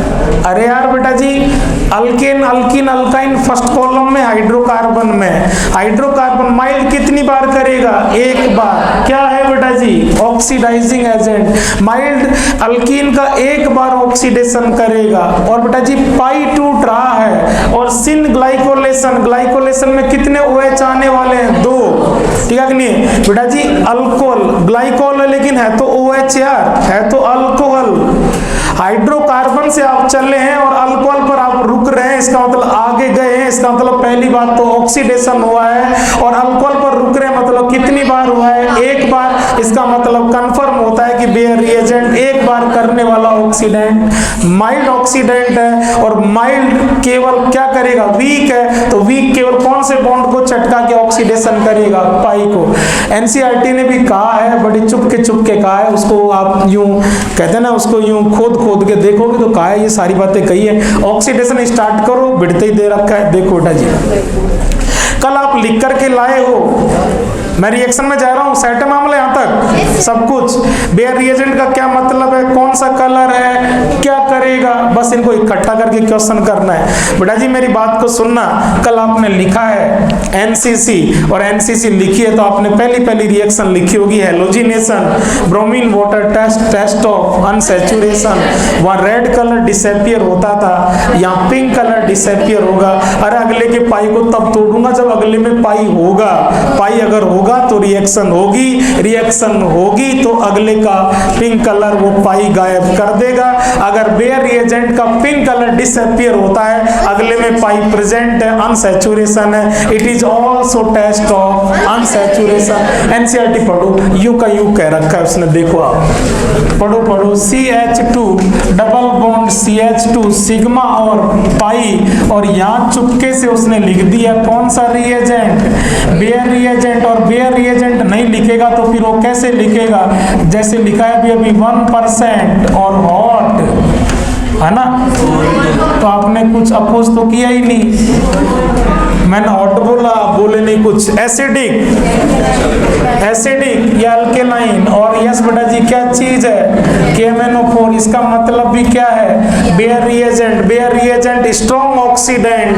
अरे यार बेटा जी, alkane, alkene, alkyne first column में, हाइड्रोकार्बन में। हाइड्रोकार्बन माइल्ड कितनी बार करेगा? एक बार। क्या है बेटा जी? Oxidising agent. माइल्ड अल्कीन का एक बार ऑक्सीडेशन करेगा। और बेटा जी पाई टूट रहा है, और सिन ग्लाइकोलेशन, ग्लाइकोलेशन में कितने OH आने वाले हैं? दो, ठीक है कि नहीं बेटा जी? अल्कोहल, ग्लाइकोल है लेकिन है तो OH यार, है तो अल्कोहल। हाइड्रोकार्बन से आप चले हैं और अल्कोहल पर आप रुक रहे हैं, इसका मतलब आगे गए हैं। इसका मतलब पहली बात तो ऑक्सीडेशन हुआ है, और अल्कोहल पर रुक रहे हैं मतलब कितनी बार हुआ है? एक बार। इसका मतलब कंफर्म होता है कि बेयर रिएजेंट एक बार करने वाला ऑक्सीडेंट, माइल्ड ऑक्सीडेंट है। और माइल्ड केवल क्या करेगा, वीक है, तो वीक केवल कौन से बॉन्ड को चटका के ऑक्सीडेशन करेगा, पाई को। एनसीईआरटी ने भी कहा है, बड़ी चुप के कहा है, उसको आप यूं कहते हैं ना, उसको यूं खोद के देखोगे तो कहा है, ये सारी बातें कही है। ऑक्सीडेशन स्टार्ट करो, बिड़ते ही दे रखा है। देखो बेटा जी, कल आप लिख करके लाए हो, मैं रिएक्शन में जा रहा हूँ, सेट है मामला यहाँ तक सब कुछ। बेयर रिएजेंट का क्या मतलब है, कौन सा कलर है, क्या करेगा, बस इनको इकट्ठा करके क्वेश्चन करना है। बेटा जी मेरी बात को सुनना, कल आपने लिखा है एनसीसी, और एनसीसी लिखी है तो आपने पहली रिएक्शन लिखी होगी halogenation, bromine water test of unsaturation. वहाँ रेड कलर डिसअपियर होता था, यहाँ पिंक कलर डिसअपियर होगा। अरे अगले के पाई को तब तोड़ूंगा जब अगले में पाई होगा, पाई अगर होगा तो रिएक्शन होगी, रिएक्शन होगी तो अगले का पिंक कलर वो पाई गायब कर देगा। अगर बेयर रिएजेंट का पिंक कलर डिसअपियर होता है, अगले में पाई प्रेजेंट है, अनसैचुरेशन है। It is also test of unsaturation. NCERT पढ़ो, यू का यू कह रखा है उसने, देखो आप पढ़ो CH2 double bond CH2 sigma और पाई, और यहाँ चुपके से उसने लिख दिया कौन सा रिएजेंट, बेयर रिएजेंट। और बेयर रिएजेंट नहीं लिखेगा तो फिर वो कैसे लिखेगा, जैसे लिखा है अभी 1% और हॉट, है ना, तो आपने कुछ अपोज तो किया ही नहीं। मैंने हॉट बोला, बोले नहीं कुछ। एसिडिक या अल्केलाइन, और यस बेटा जी क्या चीज है, KMnO4। इसका मतलब भी क्या है, Baeyer reagent strong oxidant,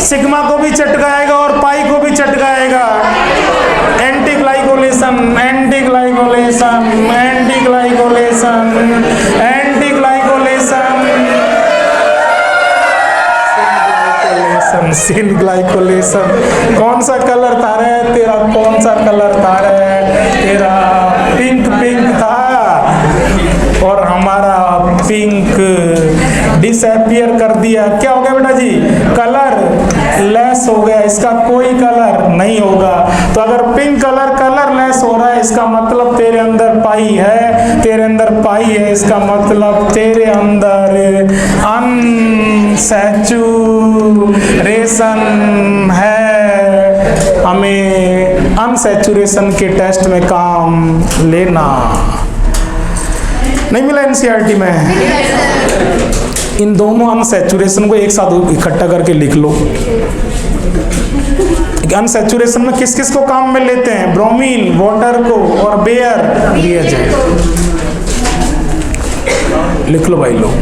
sigma को भी चटकाएगा और पाई को भी चटकाएगा। एंटी ग्लाइकोलेशन सिन ग्लाइकोलेशन। कौन सा कलर था रे तेरा, कौन सा कलर था रे तेरा, पिंक था, और हमारा पिंक डिसअपियर कर दिया। क्या हो गया बेटा जी, कलर लेस हो गया, इसका कोई कलर नहीं होगा। तो अगर पिंक कलर लेस हो रहा है, इसका मतलब तेरे अंदर पाई है, तेरे अंदर पाई है, इसका मतलब तेरे अंदर अनसैचुरेशन है। हमें अनसैचुरेशन के टेस्ट में काम लेना नहीं मिला एनसीईआरटी में। इन दोनों अनसैचुरेशन को एक साथ इकट्ठा करके लिख लो। अनसैचुरेशन में किस किस को काम में लेते हैं, ब्रोमीन वाटर को और बेयर रिएजेंट। लिख लो भाई लोग,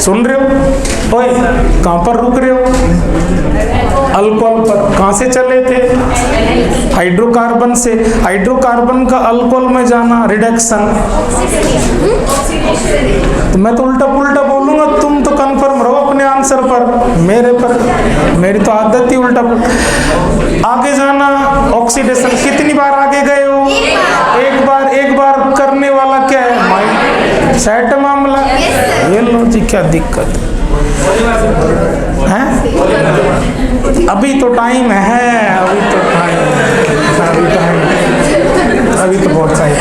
सुन रहे हो, ओए कहां पर रुक रहे हो, अल्कोहल पर कहां से चले थे, हाइड्रोकार्बन से। हाइड्रोकार्बन का अल्कोहल में जाना रिडक्शन। तो मैं तो उल्टा पुल्टा बोलूंगा, तुम तो कंफर्म रहो अपने आंसर पर, मेरे पर मेरी तो आदत ही उल्टा पुल्टा। आगे जाना ऑक्सीडेशन, कितनी बार आगे गए हो, एक बार करने वाला क्या है, माइंड सेट मामला। ये लो जी, क्या दिक्कत है, अभी तो टाइम है, अभी तो बहुत टाइम,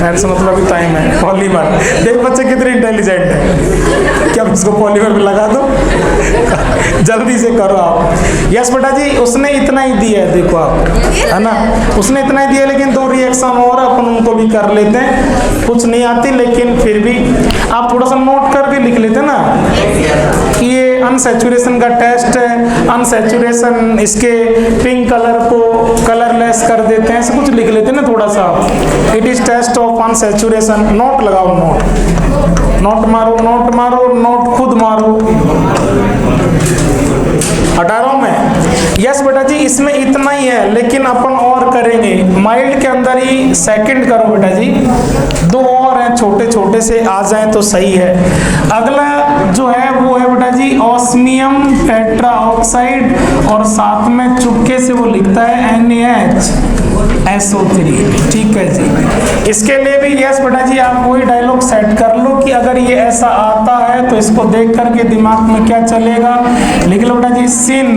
ऐसा मतलब अभी टाइम है। पॉलीमर, देख बच्चे कितने इंटेलिजेंट है, क्या इसको पॉलीमर में लगा दो, जल्दी से करो आप। यस बेटा जी, उसने इतना ही दिया है, देखो आप, है ना, उसने इतना ही दिया, लेकिन दो रिएक्शन और अपन उनको भी कर लेते हैं। कुछ नहीं आती, लेकिन फिर भी आप थोड़ा सा नोट करके लिख लेते ना कि ये अनसैचुरेशन का टेस्ट है, अनसैचुरेशन इसके पिंक कलर को कलरलेस कर देते हैं, ऐसे कुछ लिख लेते हैं ना थोड़ा सा। It is test of unsaturation, note लगाओ, नोट मारो, नोट खुद मारो। 18 में यस बेटा जी, इसमें इतना ही है, लेकिन अपन और करेंगे। माइल्ड के अंदर ही सेकंड करो बेटा जी, दो और हैं छोटे छोटे से, आ जाए तो सही है। अगला जो है वो है बेटा जी ऑस्मियम टेट्रा ऑक्साइड, और साथ में चुपके से वो लिखता है NaHSO3। ठीक है जी। इसके लिए भी यस बेटा जी आप वही डायलॉग सेट कर लो कि अगर ये ऐसा आता है तो इसको देख करके दिमाग में क्या चलेगा, लिख लो बेटा जी सिन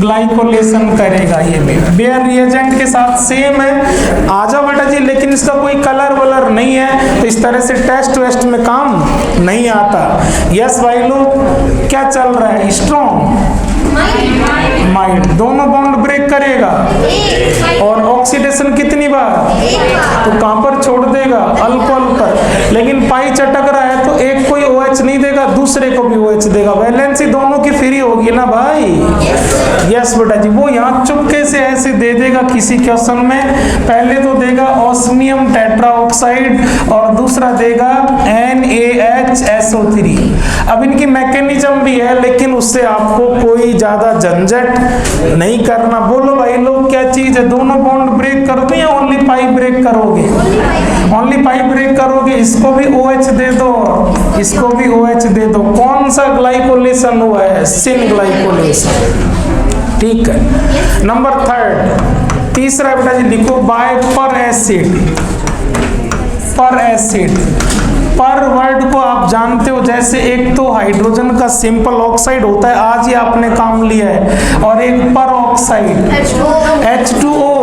ग्लाइकोलेशन करेगा। ये भी बेयर रिएजेंट के साथ सेम है, आ जाओ बेटा जी, लेकिन इसका कोई कलर वलर नहीं है तो इस तरह से टेस्ट वेस्ट में काम नहीं आता। यस भाई लोग, क्या चल रहा है, स्ट्रॉन्ग माइल्ड, दोनों बॉन्ड ब्रेक करेगा, और ऑक्सीडेशन कितनी बार, तो कहां पर छोड़ देगा, अल्कोहल पर। लेकिन पाई चटक रहा है तो एक कोई OH नहीं देगा, दूसरे को भी OH देगा, वैलेंसी दोनों की फ्री होगी ना भाई। यस बेटा जी, वो यहाँ चुपके से ऐसे दे देगा किसी क्वेश्चन में, पहले तो देगा ऑस्मियम टेट्रा ऑक्साइड और दूसरा देगा NaHSO3। अब इनकी मैकेनिज्म भी है, लेकिन उससे आपको कोई ज्यादा झंझट नहीं करना। बोलो भाई लोग क्या चीज है, दोनों बॉन्ड ब्रेक कर दो या ओनली पाई ब्रेक करोगे, ओनली पाई ब्रेक करोगे। इसको भी OH दे दो, इसको भी OH दे दो। कौन सा ग्लाइकोलेशन हुआ है, सिन ग्लाइकोलेशन। ठीक है। नंबर 3 तीसरा बेटा जी लिखो बाय पर एसिड। पर एसिड, पर वर्ड को आप जानते हो, जैसे एक तो हाइड्रोजन का सिंपल ऑक्साइड होता है, आज ही आपने काम लिया है, और एक पर ऑक्साइड H2O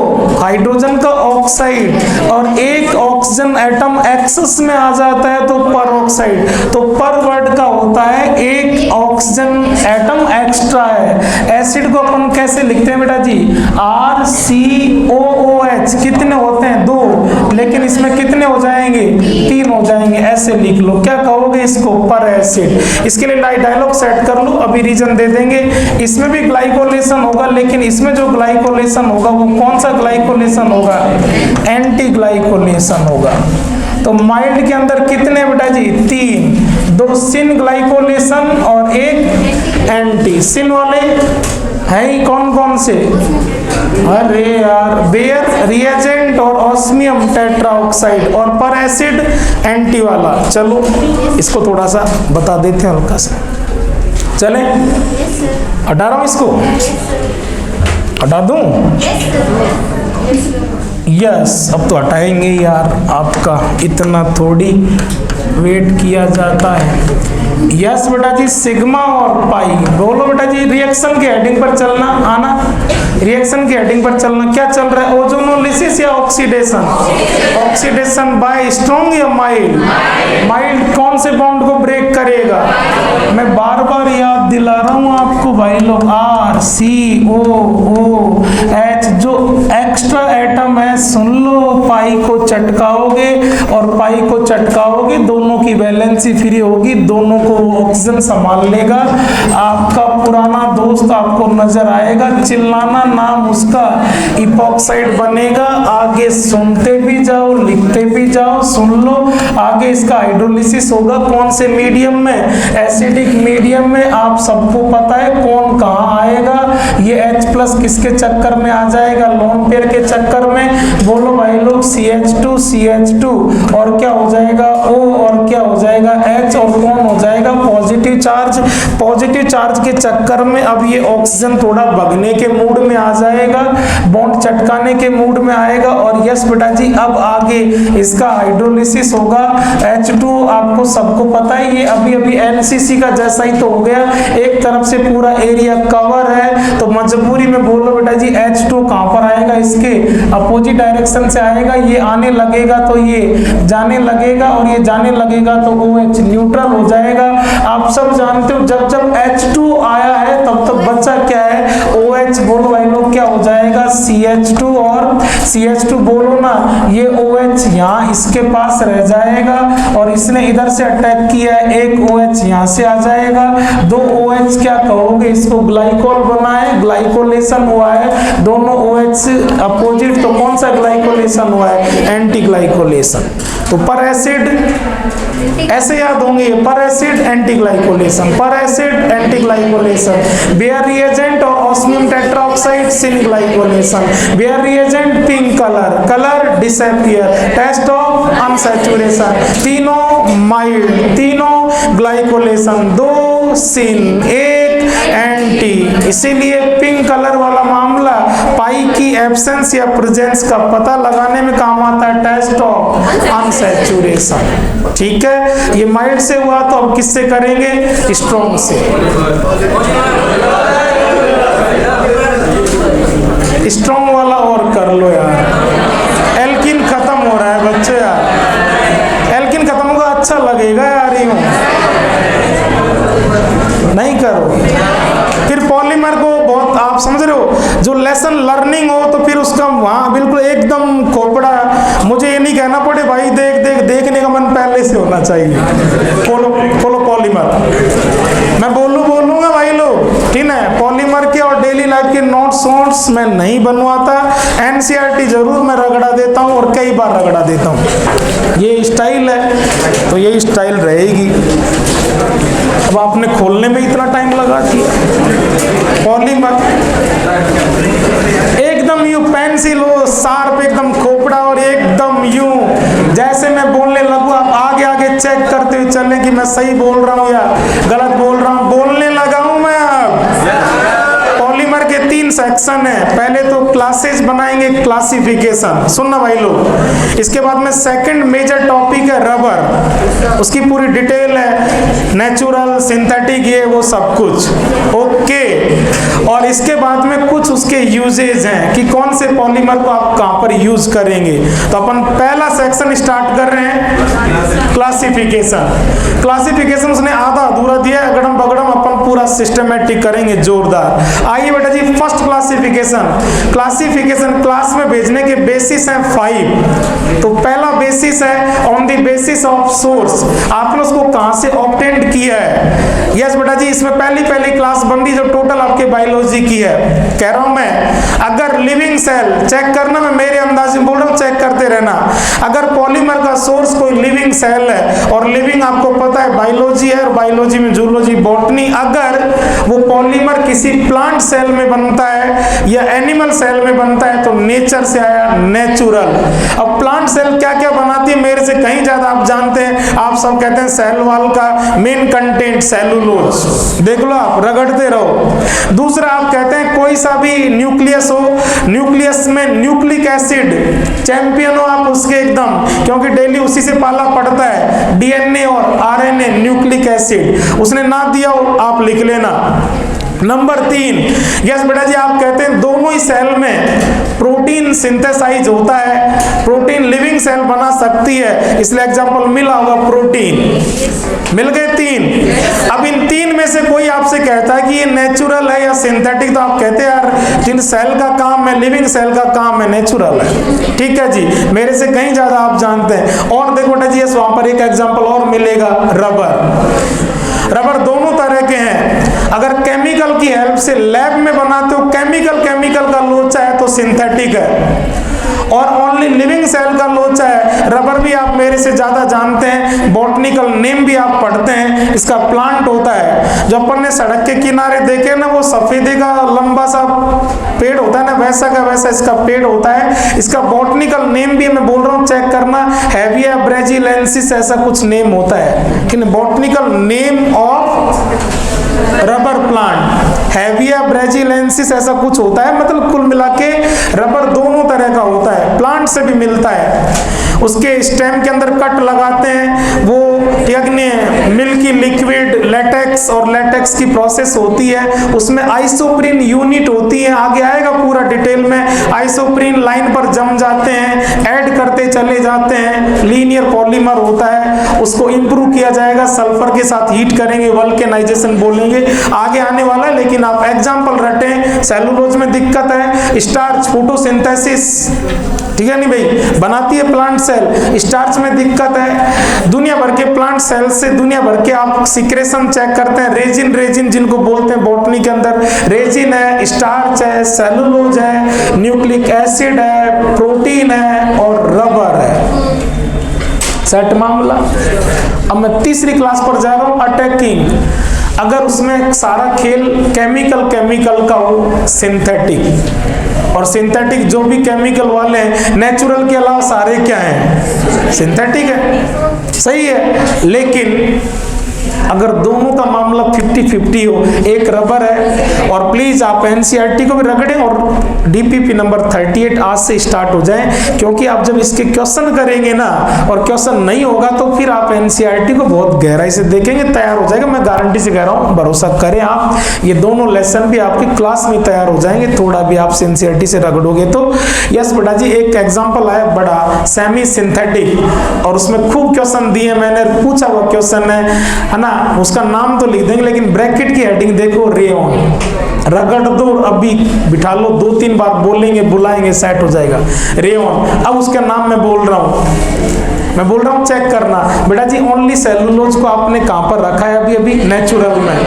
हाइड्रोजन का ऑक्साइड, और एक ऑक्सीजन एटम एक्सेस में आ जाता है तो पर ऑक्साइड। तो पर वर्ड का होता है एक ऑक्सीजन एटम एक्स्ट्रा है। एसिड को अपन कैसे लिखते हैं बेटा जी, RCOOH, कितने होते हैं, 2, लेकिन इसमें कितने हो जाएंगे, 3 हो जाएंगे, ऐसे लिख लो। क्या कहोगे इसको, पर एसिड। इसके लिए डायलॉग सेट कर लो, अभी रीजन दे देंगे। इसमें भी ग्लाइकोलेशन होगा, लेकिन इसमें जो ग्लाइकोलेशन होगा वो कौन सा ग्लाइकोलेशन होगा, एंटी ग्लाइकोलेशन होगा। तो माइल्ड के अंदर कितने बेटा जी, 3, 2 सिन ग्लाइकोलेशन और एक एंटी। सिन वाले है ही कौन कौन से, अरे यार, बेयर रिएजेंट और ऑस्मियम टेट्रा ऑक्साइड, और पर एसिड एंटी वाला। चलो इसको थोड़ा सा बता देते हैं हल्का सा, चले हटा रहा हूं इसको, हटा दूं, यस अब तो हटाएंगे यार, आपका इतना थोड़ी वेट किया जाता है। यस बेटा जी, सिग्मा और पाई। बोलो बेटा जी, रिएक्शन के हेडिंग पर चलना आना, रिएक्शन के हेडिंग पर चलना। क्या चल रहा है, ओजोनोलिसिस या ऑक्सीडेशन, ऑक्सीडेशन बाय स्ट्रॉन्ग या माइल्ड, माइल्ड कौन से बॉन्ड को ब्रेक करेगा, मैं बार बार याद दिला रहा हूं आपको भाई लोग, RCOOH, जो एक्स्ट्रा एटम है, सुन लो, पाई को चटकाओगे और पाई को चटकाओगे, दोनों की वैलेंसी फ्री होगी, दोनों को ऑक्सीजन संभाल लेगा। आपका पुराना दोस्त आपको नजर आएगा, चिल्लाना नाम उसका इपॉक्साइड बनेगा। आगे सुनते भी जाओ, लिखते भी जाओ, सुन लो। आगे इसका हाइड्रोलिसिस होगा कौन से मीडियम में, एसिडिक मीडियम में। आप सबको पता है कौन कहाँ आएगा, ये H+ किसके चक्कर में आ जाएगा, लोन पेयर के चक्कर में। बोलो भाई लोग, CH2 CH2 और क्या हो जाएगा O, और क्या हो जाएगा H, और कौन हो जाएगा पॉजिटिव चार्ज। पॉजिटिव चार्ज के चक्कर में अब ये ऑक्सीजन थोड़ा भगने के मूड में आ जाएगा, बॉन्ड चटकाने के मूड में आएगा। और यस बेटा जी, अब आगे इसका हाइड्रोलिसिस होगा। H2 आपको सबको पता है, ये अभी अभी NCC का जैसा ही तो हो गया, एक तरफ से पूरा एरिया कवर है, तो मजबूरी में बोलो बेटा जी H2 कहां पर आएगा, इसके अपोजिट डायरेक्शन से आएगा। ये आने लगेगा तो ये जाने लगेगा, और ये जाने लगेगा तो OH न्यूट्रल हो जाएगा। आप सब जानते हो जब जब H2 आया है तब तक बच्चा क्या है, OH। बोलो भाई लोग, क्या हो जाएगा, CH2 और CH2 बोलो ना, ये OH यहाँ इसके पास रह जाएगा, और इसने इधर से अटैक किया है, एक OH यहाँ से आ जाएगा, 2 OH क्या कहोगे, इसको ग्लाइकोल बना है, ग्लाइकोलेशन हुआ है, दोनों OH अपोजिट, तो कौन सा ग्लाइकोलेशन हुआ है, एंटी ग्लाइकोलेशन। तो पर एसिड ऐसे याद होंगे, पर acid anti glycolation, peracid anti glycolation. Baeyer reagent और osmium tetroxide syn glycolation. Baeyer reagent pink colour, colour disappear, test of unsaturation, तीनों माइल्ड, तीनों ग्लाइकोलेशन 2, सिन 1, एंटी। इसीलिए पिंक कलर वाला मामला पाई की एब्सेंस या प्रेजेंस का पता लगाने में काम आता है, टेस्ट ऑफ अनसैचुरेशन। ठीक है, ये माइल्ड से हुआ तो अब किससे करेंगे? स्ट्रॉन्ग से। स्ट्रॉन्ग वाला और कर लो यार, एल्किन खत्म हो रहा है बच्चे यार, एल्किन खत्म होगा अच्छा लगेगा यार, यूं नहीं करो। फिर पॉलीमर को बहुत आप समझ रहे हो, जो लेसन लर्निंग हो तो फिर उसका वहाँ बिल्कुल एकदम खोपड़ा, मुझे ये नहीं कहना पड़े भाई देखने का मन पहले से होना चाहिए। फॉलो पॉलीमर, मैं बोलूँगा भाई लोग, ठीक है। पॉलीमर के और डेली लाइफ के नोट्स मैं नहीं बनवाता, एनसीईआरटी जरूर मैं रगड़ा देता हूँ और कई बार रगड़ा देता हूँ। ये स्टाइल है तो ये स्टाइल रहेगी। अब आपने खोलने में इतना टाइम लगा दिया। पॉलीमर एकदम यूं पेंसिल हो, शार्प एकदम खोपड़ा और एकदम यूं जैसे मैं बोलने लगूं आप आगे आगे चेक करते हुए चलें कि मैं सही बोल रहा हूं या गलत बोल रहा हूं। बोलने लगा हूं मैं अब। पॉलीमर के 3 सेक्शन है। पहले तो क्लासेस बनाएंगे, क्लासिफिकेशन, सुनना भाई लोग। इसके बाद में सेकंड मेजर टॉपिक है रबर, उसकी पूरी डिटेल है, नेचुरल, सिंथेटिक, ये वो सब कुछ, ओके। और इसके बाद में कुछ उसके यूजेज हैं कि कौन से पॉलीमर को आप कहां पर यूज करेंगे। तो अपन पहला सेक्शन स्टार्ट कर रहे हैं, क्लासिफिकेशन। क्लासिफिकेशन उसने आधा अधूरा दिया, अगड़म बगड़म अपन पूरा सिस्टमेटिक करेंगे जोरदार। आइए बेटा जी, फर्स्ट क्लासिफिकेशन क्लास में भेजने के बेसिस हैं 5। तो पहला बेसिस है on the basis of source, आपने उसको कहां से ऑब्टेंड किया है। यस बेटा जी, इसमें पहली क्लास बन रही जो टोटल आपके बायोलॉजी की है। कह रहा हूं मैं, अगर लिविंग सेल चेक करना, मैं मेरे अंदाज में बोल रहा हूं, चेक करते रहना। अगर पॉलीमर का सोर्स कोई लिविंग सेल है, और लिविंग आपको पता है बायोलॉजी है, और बायोलॉजी में जूलॉजी, बॉटनी, अगर वो पॉलीमर किसी प्लांट सेल में बनता है या एनिमल सेल में बनता है तो नेचर से आया, नेचुरल। अब प्लांट सेल क्या क्या बनाती है मेरे से कहीं ज्यादा आप जानते हैं। आप सब कहते हैं सेल वॉल का मेन कंटेंट सेलुलोज, देख लो आप रगड़ते रहो। दूसरा आप कहते हैं कोई सा भी न्यूक्लियस हो, न्यूक्लियस में न्यूक्लिक एसिड चैंपियन हो आप उसके एकदम, क्योंकि डेली उसी से पाला पड़ता है, डीएनए और आरएनए, न्यूक्लिक एसिड। उसने ना दिया हो आप लिख लेना। नंबर 3, यस बेटा जी, आप कहते हैं दोनों ही सेल में प्रोटीन सिंथेसाइज होता है, प्रोटीन लिविंग सेल बना सकती है, इसलिए एग्जांपल मिला होगा प्रोटीन। मिल गए 3। अब इन 3 में से कोई आपसे कहता है कि ये नेचुरल है या सिंथेटिक, तो आप कहते हैं यार जिन सेल का काम है, लिविंग सेल का काम है, नेचुरल है। ठीक है जी, मेरे से कहीं ज्यादा आप जानते हैं। और देखो बेटा जी, वहां पर एक एग्जाम्पल और मिलेगा, रबर दोनों तरह के हैं। अगर केमिकल की हेल्प से लैब में बनाते हो, केमिकल का लोचा है तो सिंथेटिक है, और ओनली लिविंग सेल का लोचा है। रबर भी आप मेरे से ज्यादा जानते हैं, बॉटनिकल नेम भी आप पढ़ते हैं, इसका प्लांट होता है जो अपन ने सड़क के किनारे देखे ना, वो सफेदे का लंबा सा पेड़ होता है ना, वैसा का वैसा इसका पेड़ होता है। इसका बॉटनिकल नेम भी मैं बोल रहा हूँ, चेक करना, हेविया ब्रेजिलेंसिस ऐसा कुछ नेम होता है, लेकिन botanical name of rubber plant Hevea brasiliensis ऐसा कुछ होता है। मतलब कुल मिला के रबर दोनों तरह का होता है, प्लांट से भी मिलता है। उसके स्टेम के अंदर कट लगाते हैं, वो मिल्की लिक्विड लेटेक्स, और लेटेक्स की प्रोसेस होती है, उसमें आइसोप्रीन यूनिट होती है, आगे आएगा पूरा डिटेल में। आइसोप्रीन लाइन पर जम जाते हैं, ऐड करते चले जाते हैं, लीनियर पॉलीमर होता है, उसको इंप्रूव किया जाएगा, सल्फर के साथ हीट करेंगे, वल्केनाइजेशन बोलेंगे, आगे आने वाला है। लेकिन आप एग्जाम्पल रटें, सेलुलोज में दिक्कत है, स्टार्च फोटोसिंथेसिस, ठीक है नहीं भाई, बनाती है प्लांट सेल, स्टार्च में दिक्कत है। दुनिया भर के प्लांट सेल से दुनिया भर के आप सिक्रेशन चेक करते हैं, रेजिन जिनको बोलते हैं बॉटनी के अंदर, रेजिन है, स्टार्च है, सेलुलोज है, न्यूक्लिक एसिड है, प्रोटीन है और रबर है। सेट मामला। अब मैं तीसरी क्लास पर जा रहा हूं, अटैकिंग। अगर उसमें सारा खेल केमिकल का हो, सिंथेटिक, और सिंथेटिक जो भी केमिकल वाले हैं, नेचुरल के अलावा सारे क्या हैं, सिंथेटिक है, सही है। लेकिन अगर दोनों का मामला 50-50 हो, एक रबर है। और प्लीज आप एनसीईआरटी को भी रगड़ें और डीपीपी नंबर 38 आज से स्टार्ट हो जाए, क्योंकि आप जब इसके क्वेश्चन करेंगे ना और क्वेश्चन नहीं होगा तो फिर आप एनसीईआरटी को बहुत गहराई से देखेंगे, तैयार हो जाएगा। मैं गारंटी से कह रहा हूँ, भरोसा करें आप, ये दोनों लेसन भी आपकी क्लास में तैयार हो जाएंगे, थोड़ा भी आप एनसीईआरटी से रगड़ोगे तो। यस बेटा जी, एक एग्जांपल आया बड़ा सेमी सिंथेटिक, और उसमें खूब क्वेश्चन दिए, मैंने पूछा वो क्वेश्चन है ना, उसका नाम तो लिख देंगे लेकिन ब्रैकेट की हेडिंग देखो, रेयॉन। रगड़ दो, अभी बिठा लो, 2-3 बार बोलेंगे, बुलाएंगे, सेट हो जाएगा रेयॉन। अब उसका नाम मैं बोल रहा हूँ, चेक करना बेटा जी। ओनली सेलुलोज को आपने कहां पर रखा है? अभी नेचुरल में।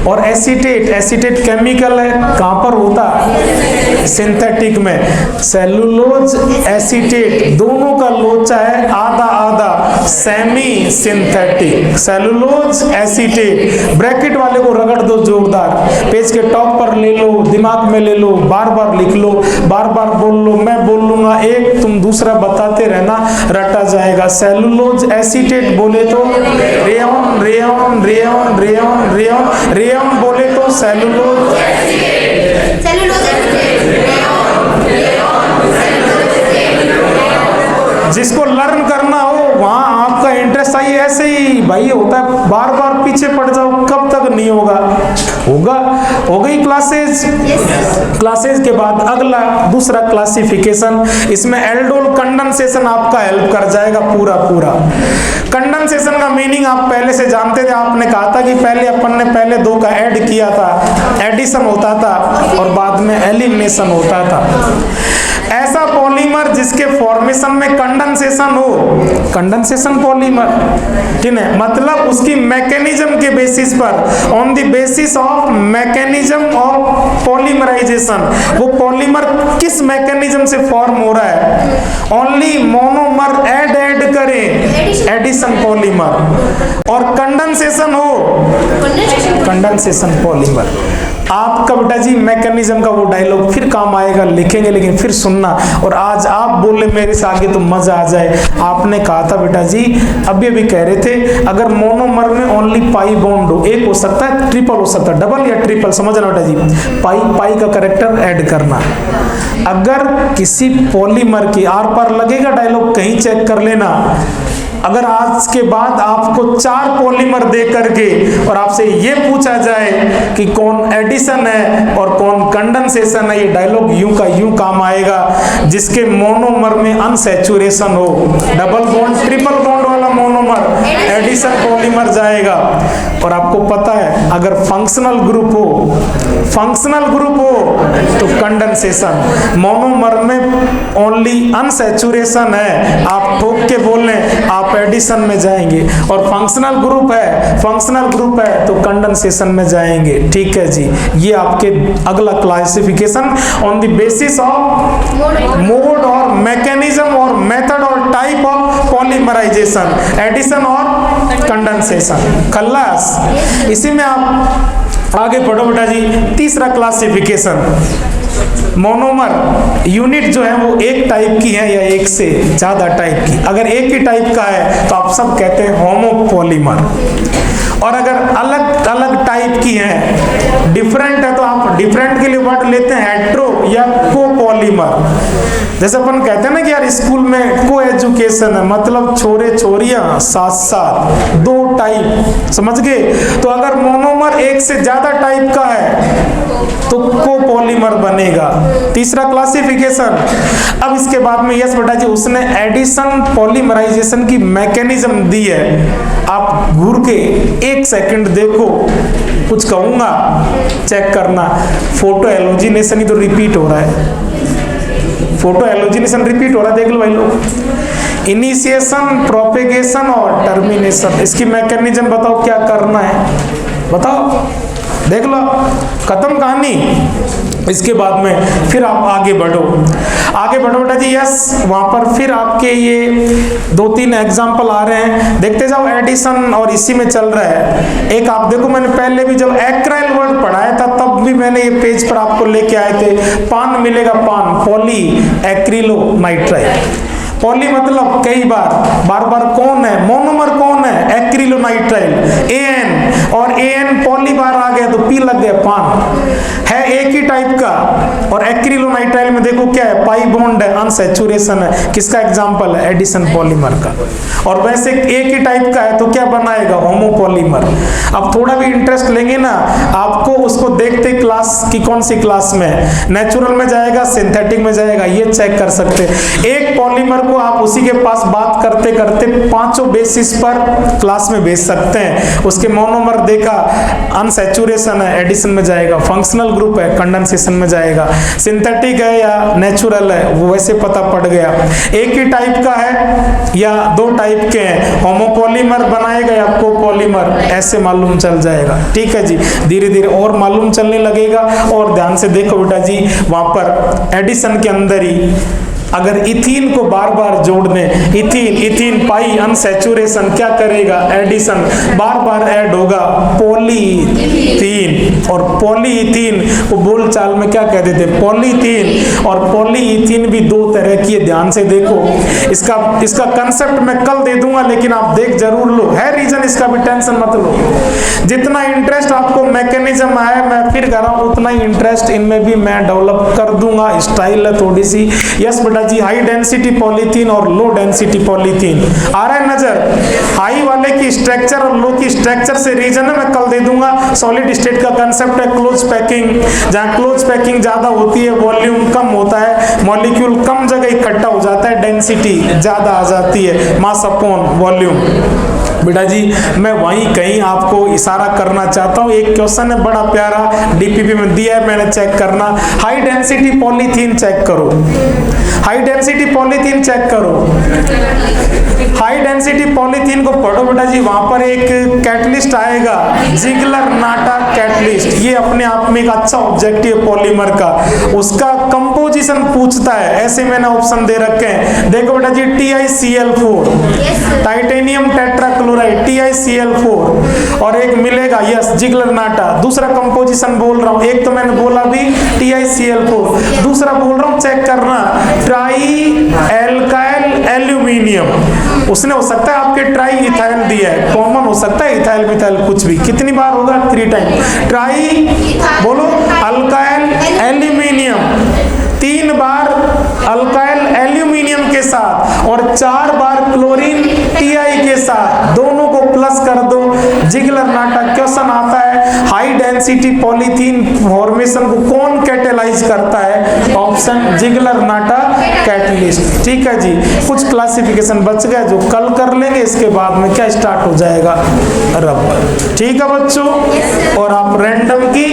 और एसीटेट केमिकल है, कहां पर होता है? सिंथेटिक में। सेलुलोज एसीटेट दोनों का लोचा है आधा आधा, semi synthetic. Cellulose acetate, bracket वाले को रगड़ दो जोरदार, पेज के टॉप पर ले लो, दिमाग में ले लो, बार बार लिख लो, बार बार बोल लो, मैं बोल लूंगा एक, तुम दूसरा बताते रहना, रटा जाएगा। सेलुलोज एसीटेट बोले तो rayon, rayon, rayon, rayon, rayon, rayon बोले तो सेलुलोज, जिसको लर्न करना हो वहां आपका इंटरेस्ट आइए, ऐसे ही भाई होता है, बार बार पीछे पड़ जाओ, कब तक नहीं होगा? हो गई क्लासेस के बाद अगला दूसरा क्लासिफिकेशन, इसमें एल्डोल कंडेंसेशन आपका हेल्प कर जाएगा पूरा। कंडेंसेशन का मीनिंग आप पहले से जानते थे, आपने कहा था कि पहले अपन ने पहले 2 का ऐड किया था, एडिशन होता था और बाद में एलिमिनेशन होता था। ऐसा पॉलीमर जिसके फॉर्मेशन में कंडेंसेशन हो, कंडेंसेशन पॉलीमर, ठीक है, मतलब उसकी मैकेनिज्म के बेसिस पर, on the basis of mechanism of polymerization, वो पॉलीमर किस मैकेनिज्म से फॉर्म हो रहा है, ओनली मोनोमर ऐड करें, एडिशन पॉलीमर। और कंडेंसेशन हो, कंडेंसेशन पॉलीमर। आपका बेटा जी मैकेनिज्म का वो डायलॉग फिर काम आएगा, लिखेंगे, लेकिन फिर सुनना। और आज आप बोले मेरे से आगे तो मजा आ जाए। आपने कहा था बेटा जी, अभी कह रहे थे, अगर मोनोमर में ओनली पाई बॉन्ड हो, एक हो सकता है, ट्रिपल हो सकता है, डबल या ट्रिपल, समझना बेटा जी, पाई का कैरेक्टर ऐड करना। अगर किसी पॉलीमर की आर पार लगेगा डायलॉग, कहीं चेक कर लेना। अगर आज के बाद आपको 4 पॉलीमर दे करके और आपसे ये पूछा जाए कि कौन एडिशन है और कौन कंडेंसेशन है, ये डायलॉग यूं का यूं काम आएगा। जिसके मोनोमर में अनसैचुरेशन हो, डबल बॉन्ड ट्रिपल बॉन्ड वाला मोनोमर, एडिशन पॉलीमर जाएगा। और आपको पता है अगर फंक्शनल ग्रुप हो तो कंडेंसेशन, मोनोमर में ओनली अनसैचुरेशन है, आप ठोक के बोल लें आप एडिशन में जाएंगे। और फंक्शनल ग्रुप है तो कंडेंसेशन में जाएंगे। ठीक है जी, ये आपके अगला classification on the basis of mode और मैकेनिज्म और मेथड और टाइप ऑफ पॉलीमराइजेशन, एडिशन और कंडेंसेशन। खल्लास। इसी में आप आगे बढ़ो बेटा जी। तीसरा क्लासिफिकेशन, मोनोमर यूनिट जो है वो एक टाइप की है या एक से ज्यादा टाइप की। अगर एक ही टाइप का है तो आप सब कहते हैं होमोपॉलीमर, और अगर अलग अलग टाइप की है, डिफरेंट है, तो आप डिफरेंट के लिए वर्ड लेते हैं हेट्रो या कोपॉलीमर। जैसे अपन कहते हैं ना कि यार स्कूल में को एजुकेशन है, मतलब छोरे छोरियां साथ साथ, 2 टाइप, समझ गए। तो अगर मोनोमर एक से ज्यादा टाइप का है तो कोपॉलीमर बनेगा। तीसरा क्लासिफिकेशन। अब इसके बाद में यस बेटा जी, उसने एडिशन पॉलीमराइजेशन की मैकेनिज्म दी है। आप घूर के 1 सेकंड देखो, कुछ कहूंगा चेक करना। फोटो एलोजिनेशन ही तो रिपीट हो रहा है, फोटो एलोजिनेशन रिपीट हो रहा है, देख लो भाई लोग। इनिशिएशन, प्रोपेगेशन और टर्मिनेशन, इसकी मैकेनिज्म बताओ क्या करना है, बताओ, देख लो, खत्म कहानी। इसके बाद में फिर आप आगे बढ़ो बेटा जी। यस, वहां पर फिर आपके ये 2-3 एग्जाम्पल आ रहे हैं, देखते जाओ। एडिशन और इसी में चल रहा है। एक आप देखो, मैंने पहले भी जब एक्राइल वर्ड पढ़ाया था तब भी मैंने ये पेज पर आपको लेके आए थे। पान मिलेगा, पान, पॉली एक्रिलो नाइट्राइल। पॉली मतलब कई बार, बार बार कौन है, मोनोमर कौन है, एक्रिलोनाइट्राइल AN, और AN पॉली बार आ गया तो P लग गया, पान है एक ही टाइप का। और एक्रिलोनाइट्राइल में देखो क्या है, पाई बॉन्ड है, अनसैचुरेशन है, किसका एग्जांपल है, एडिशन पॉलीमर का। और वैसे एक ही टाइप का है तो क्या बनाएगा, होमोपॉलीमर। अब थोड़ा भी इंटरेस्ट लेंगे ना आपको, उसको देखते क्लास की कौन सी क्लास में, नेचुरल में जाएगा, सिंथेटिक में जाएगा, ये चेक कर सकते हैं। एक पॉलीमर को आप उसी के पास बात करते करते पांचों बेसिस पर क्लास में भेज सकते हैं। उसके मोनोमर देखा, अनसैचुरेशन है, एडिशन में जाएगा, फंक्शनल ग्रुप है, कंडेंसेशन में जाएगा, सिंथेटिक है या नेचुरल है वो वैसे पता पड़ गया, एक ही टाइप का है या दो टाइप के हैं, होमोपॉलीमर बनाएगा या कोपॉलीमर, ऐसे मालूम चल जाएगा। ठीक है जी, धीरे धीरे और मालूम चलने लगेगा। और ध्यान से देखो बेटा जी, वहां पर एडिशन के अंदर ही अगर इथीन को बार बार जोड़ दें, इथीन पाई अनसैचुरेशन क्या करेगा, एडिशन बार बार ऐड होगा, पॉलीथीन। और पॉलीइथीन को बोलचाल में क्या कह देते हैं, पॉलीथीन। और पॉलीइथीन भी दो तरह की है, ध्यान से देखो। इसका कंसेप्ट मैं कल दे दूंगा, लेकिन आप देख जरूर लो, है रीजन, इसका भी टेंशन मत लो। जितना इंटरेस्ट आपको मैकेनिज्म आया, मैं फिर कर रहा हूं, उतना ही इंटरेस्ट इनमें भी मैं डेवलप कर दूंगा। स्टाइल है थोड़ी सी, यस बेटा जी, हाई डेंसिटी पॉलीथीन और लो डेंसिटी पॉलीथीन आ रहा है नजर। हाई वाले की स्ट्रक्चर और लो की स्ट्रक्चर से रीजन है, मैं कल दे दूंगा। सॉलिड स्टेट का कंसेप्ट है क्लोज पैकिंग, जहां क्लोज पैकिंग ज्यादा होती है, वॉल्यूम कम होता है, मॉलिक्यूल कम जगह इकट्ठा हो जाता है, डेंसिटी ज्यादा आ जाती है, मास अपॉन वॉल्यूम। बेटा जी मैं वहीं कहीं आपको इशारा करना चाहता हूं, एक क्वेश्चन है बड़ा प्यारा, डीपीपी में दिया है, मैंने चेक करना। हाई डेंसिटी पॉलीथीन चेक करो, हाई डेंसिटी पॉलीथीन चेक करो, हाई डेंसिटी पॉलीथीन को पढ़ो बेटा जी। वहां पर एक कैटलिस्ट आएगा, जिगलर नाटा कैटलिस्ट, ये अपने आप में एक अच्छा ऑब्जेक्टिव पॉलीमर का, उसका कंपोजिशन पूछता है, ऐसे मैंने ऑप्शन दे रखे हैं। देखो बेटा जी, TiCl4, टाइटेनियम टेट्राक्लोराइड, TiCl4, और एक मिलेगा, यस, जिगलर नाटा। दूसरा कंपोजिशन बोल रहा हूं, एक तो मैंने बोला भी TiCl4, दूसरा बोल रहा हूं, चेक करना, ट्राई एल्काइल एल्यूमिनियम। उसने हो सकता है आपके ट्राई इथाइल दिया है, कॉमन हो सकता है इथाइल मिथाइल कुछ भी, कितनी बार होगा, 3 टाइम। ट्राई बोलो अल्काइल एल्यूमिनियम, 3 बार अल्काइल एल्यूमिनियम के साथ और 4 बार क्लोरीन Ti के साथ, दोनों को प्लस कर दो, जिगलर नाटा। क्वेश्चन आता है हाई डेंसिटी पॉलीथीन फॉर्मेशन को कौन कैटेलाइज करता है, ऑप्शन जिगलर नाटा कैटलिस्ट। ठीक है जी, कुछ क्लासिफिकेशन बच गया जो कल कर लेंगे, इसके बाद में क्या स्टार्ट हो जाएगा, रबर। ठीक है बच्चों, और आप रैंडम की